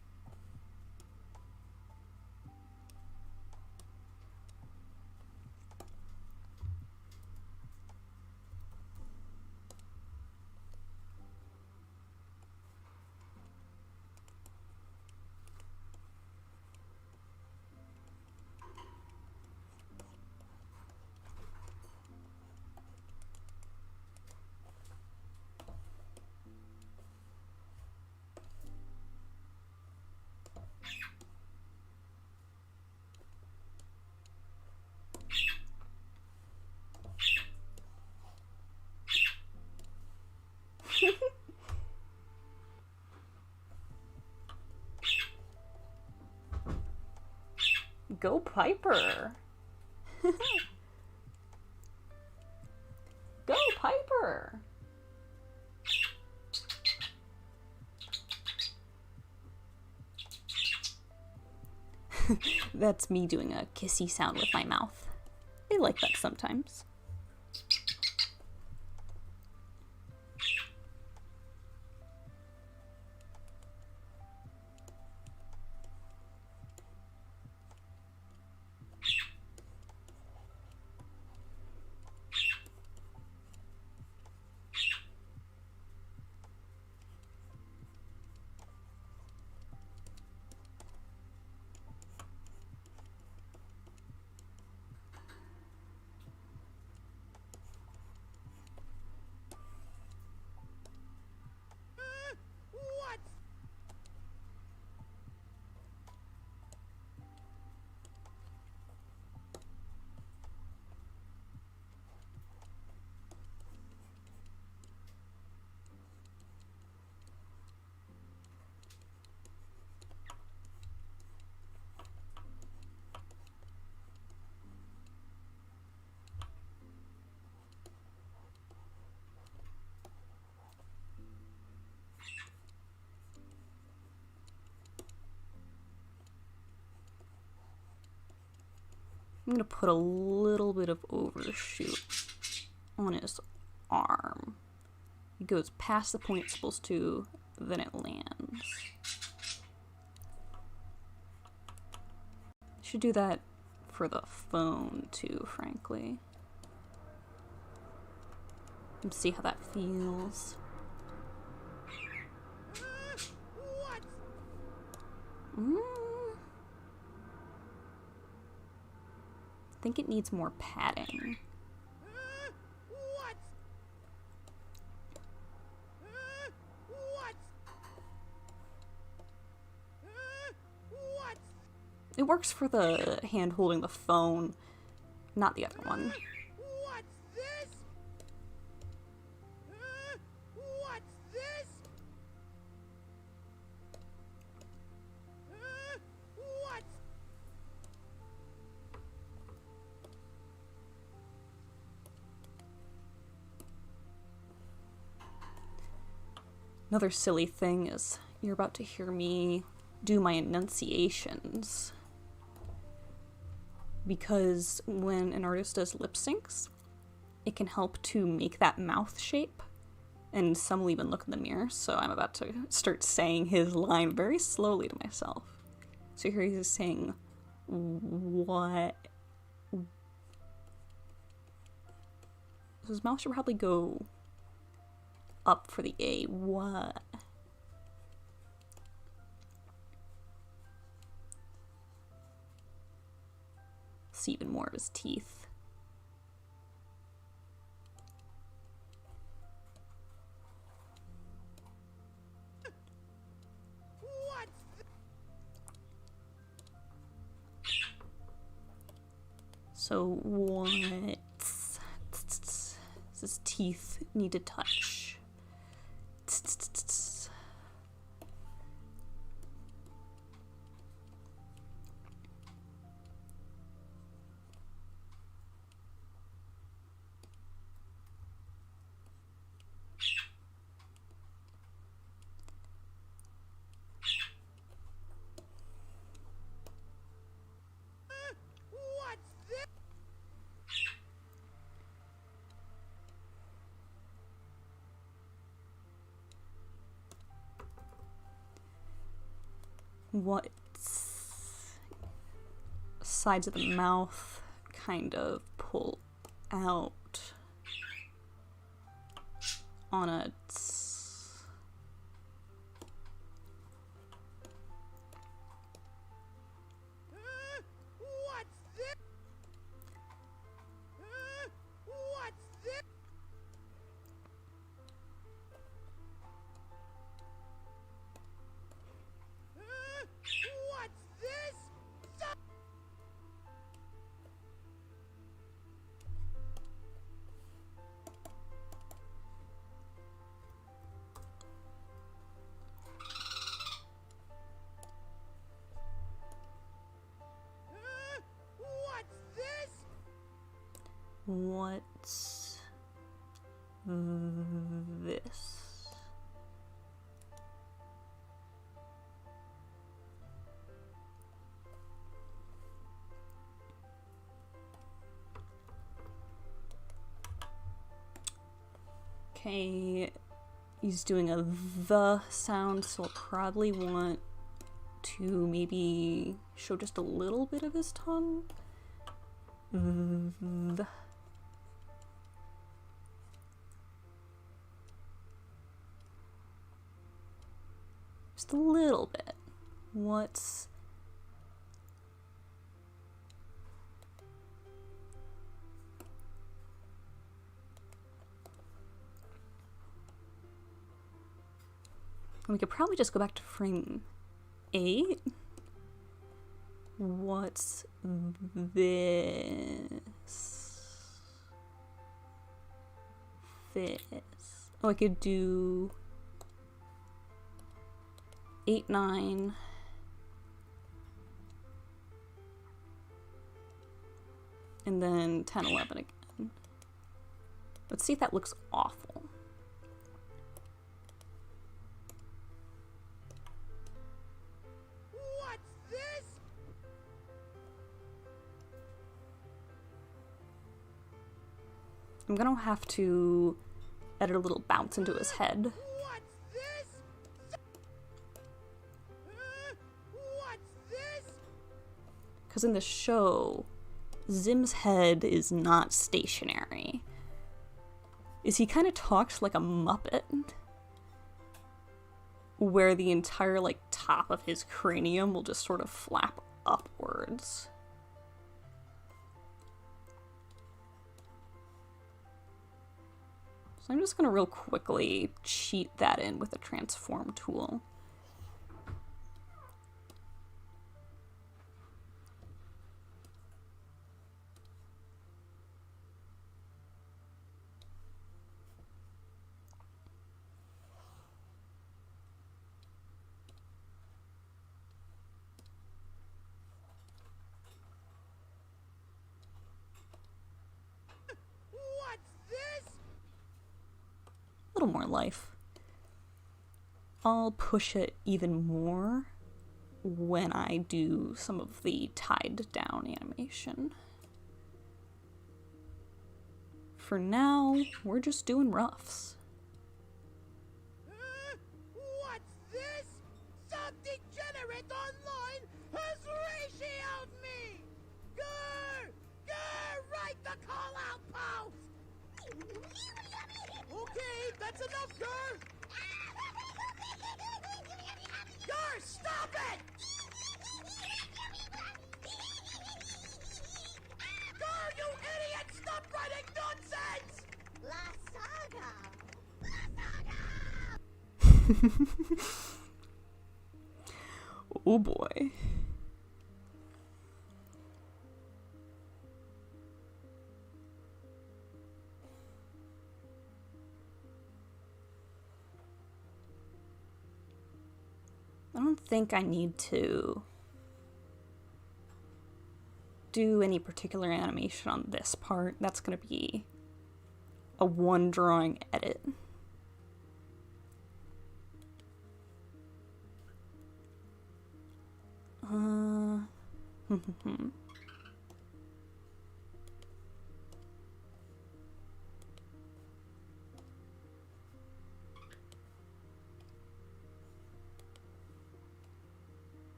Go Piper! Go Piper! That's me doing a kissy sound with my mouth. I like that sometimes. I'm gonna put a little bit of overshoot on his arm. It goes past the point it's supposed to, then it lands. Should do that for the phone too, frankly. And see how that feels. What? I think it needs more padding. What? What? What? It works for the hand holding the phone, not the other one. What's this? What's this? What? Another silly thing is you're about to hear me do my enunciations. Because when an artist does lip syncs, it can help to make that mouth shape. And some will even look in the mirror, so I'm about to start saying his line very slowly to myself. So here he's saying, what? So his mouth should probably go up for the A. What? See even more of his teeth. What's So what's his teeth need to touch? this? What sides of the mouth kind of pull out on a What's this? What's this? What's this? What's this? what's this? Okay, he's doing a the sound, so I'll probably want to maybe show just a little bit of his tongue. The. Just a little bit. What's we could probably just go back to frame 8. What's this? This. Oh, I could do 8, 9. And then 10, 11 again. Let's see if that looks awful. What's this? I'm gonna have to edit a little bounce into his head. What's this? What's this? Because in the show, Zim's head is not stationary. He kind of talks like a Muppet, where the entire, like, top of his cranium will just sort of flap upwards. So I'm just gonna real quickly cheat that in with the transform tool. What's this? A little more life. I'll push it even more when I do some of the tied down animation. For now, we're just doing roughs. What's this? Some degenerate online has ratioed me! Grr! Grr! Write the call-out post! Okay, that's enough, Grr! Grr, stop it! Grr, you idiot! Stop writing nonsense! La Saga. Oh boy. I don't think I need to do any particular animation on this part. That's going to be a one drawing edit.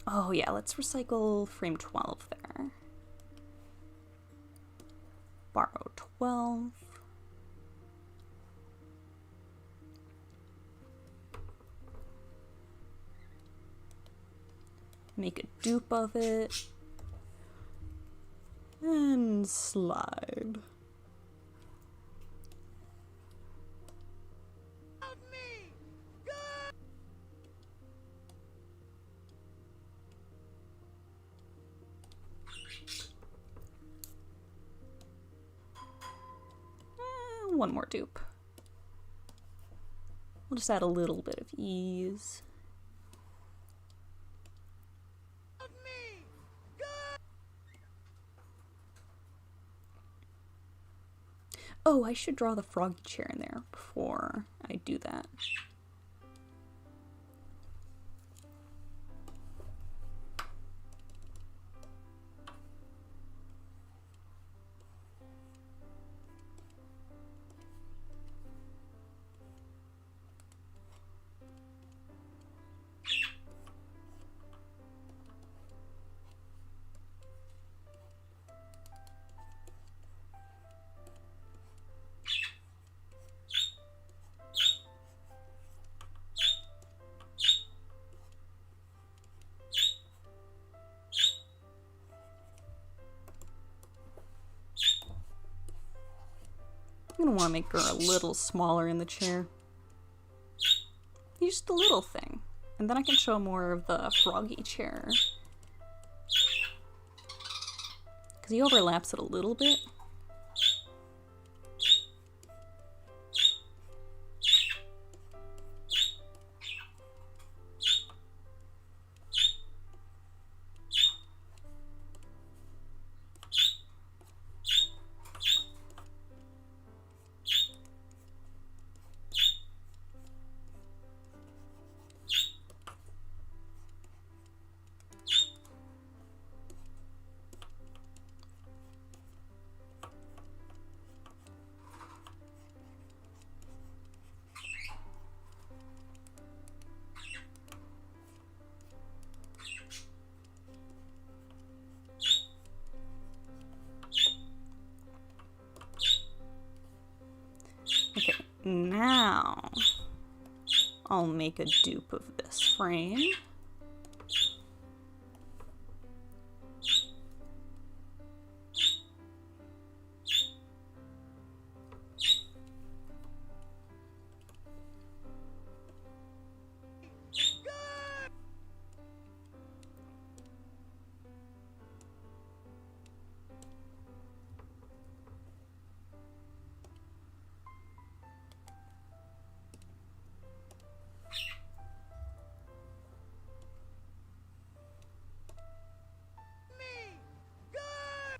Oh yeah, let's recycle frame 12 there. Borrow 12. Make a dupe of it. And slide. Of me! One more dupe. We'll just add a little bit of ease. Of me! Oh, I should draw the froggy chair in there before I do that. I'm gonna want to make her a little smaller in the chair. Just a little thing. And then I can show more of the froggy chair. Because he overlaps it a little bit. Okay, now I'll make a dupe of this frame. Me! Good!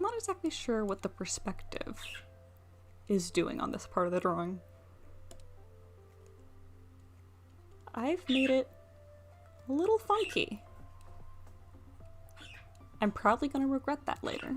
I'm not exactly sure what the perspective is doing on this part of the drawing. I've made it a little funky. I'm probably going to regret that later.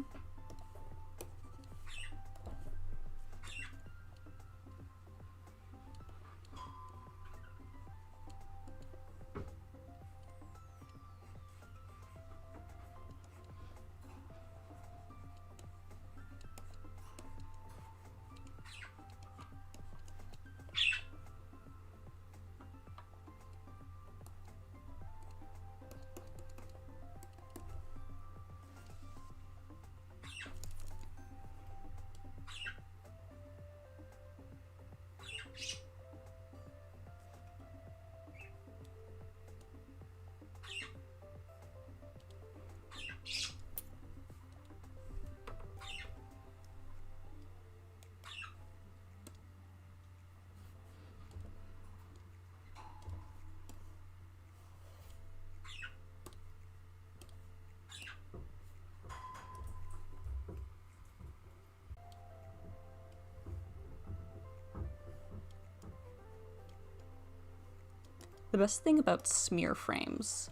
The best thing about smear frames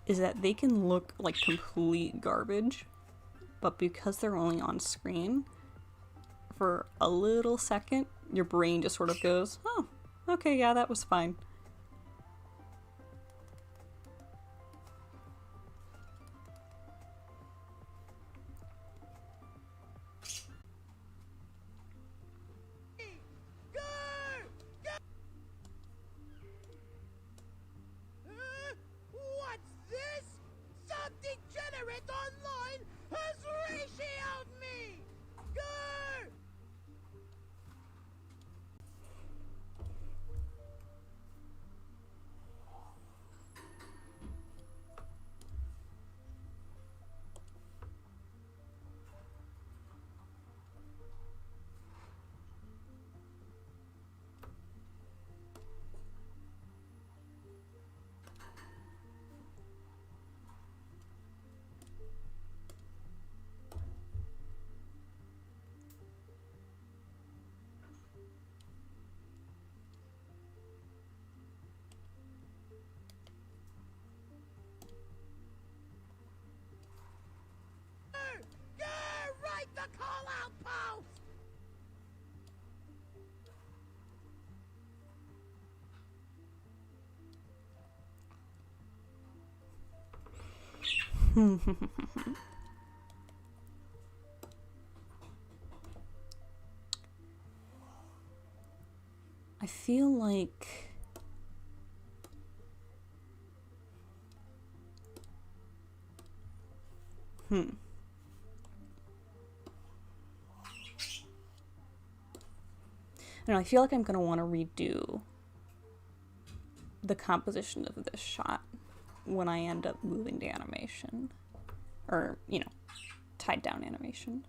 is that they can look like complete garbage, but because they're only on screen, for a little second, your brain just sort of goes, oh, okay, yeah, that was fine. What's this? Some degenerate online has ratioed me! Grr! I feel like... I don't know, I feel like I'm going to want to redo the composition of this shot when I end up moving to animation. Or, you know, tied down animation.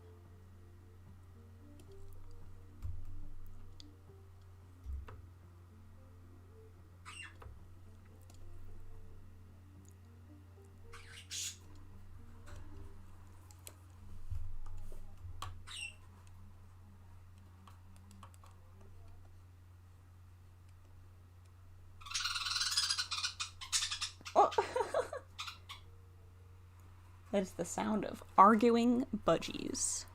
Oh. That is the sound of arguing budgies.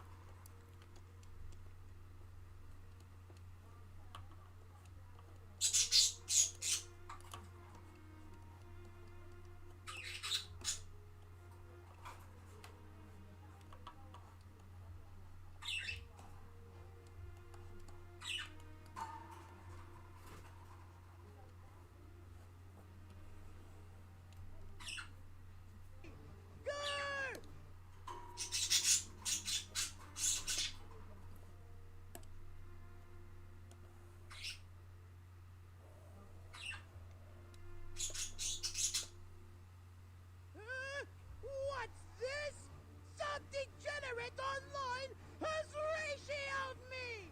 What's this? Some degenerate online has ratioed me!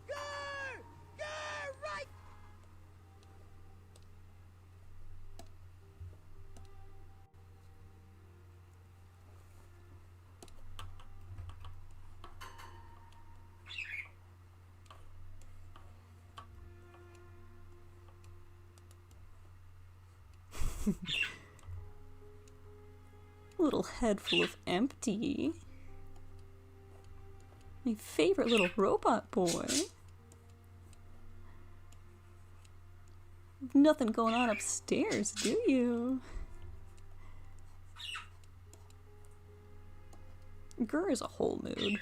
Grr! Grr! Right! Little head full of empty. My favorite little robot boy. Nothing going on upstairs, do you? Grr is a whole mood.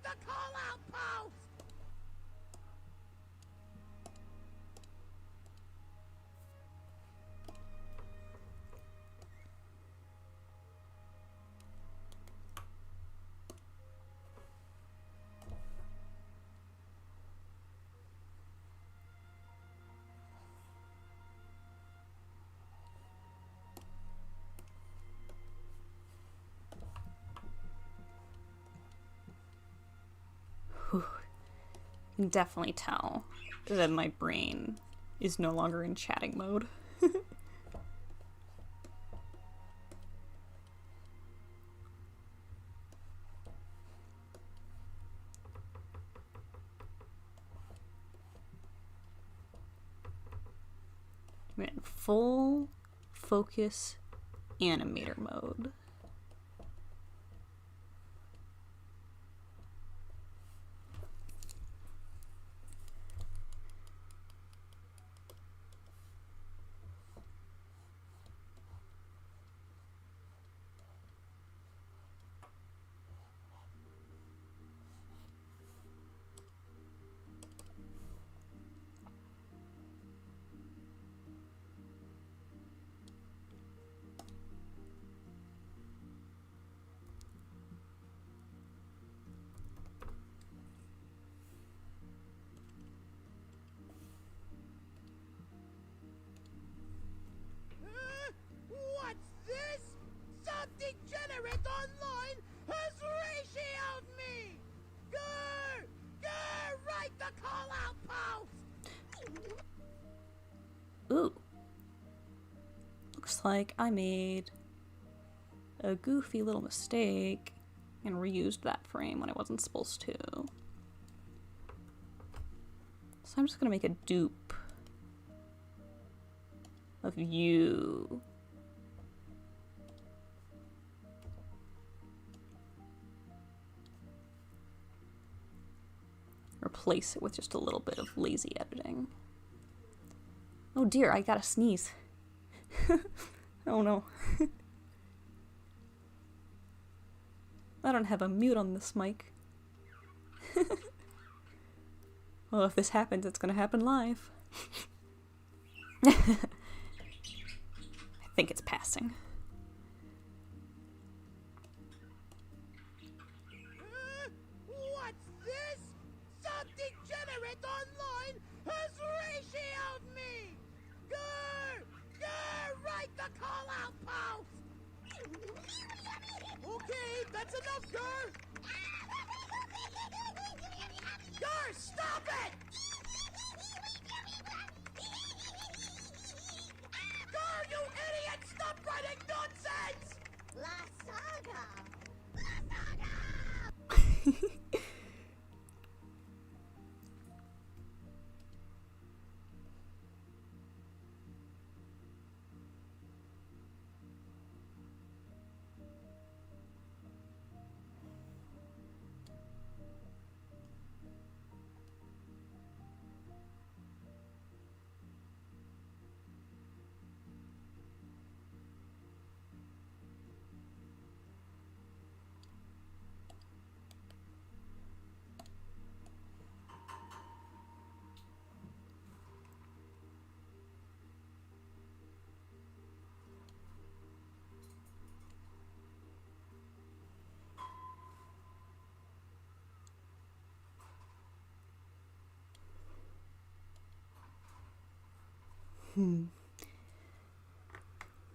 the call outpost! You can definitely tell that my brain is no longer in chatting mode. I'm in full focus animator mode. What's this? Some degenerate online has ratioed me! Grr! Grr! Right the call outpost! Ooh. Looks like I made a goofy little mistake and reused that frame when I wasn't supposed to. So I'm just gonna make a dupe of you. Replace it with just a little bit of lazy editing. Oh dear, I gotta sneeze. Oh no. I don't have a mute on this mic. Well, if this happens, it's gonna happen live. I think it's passing. What's this? Some degenerate online has ratioed me! Grr! Grr! Right the call outpost! Okay, that's enough, Grr! Grr, stop it! Grr, you idiot! Stop writing nonsense! La Saga!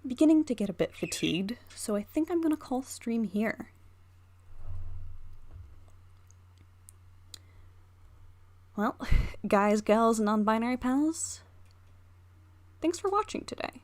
Beginning to get a bit fatigued, so I think I'm gonna call stream here. Well, guys, gals, and non-binary pals, thanks for watching today.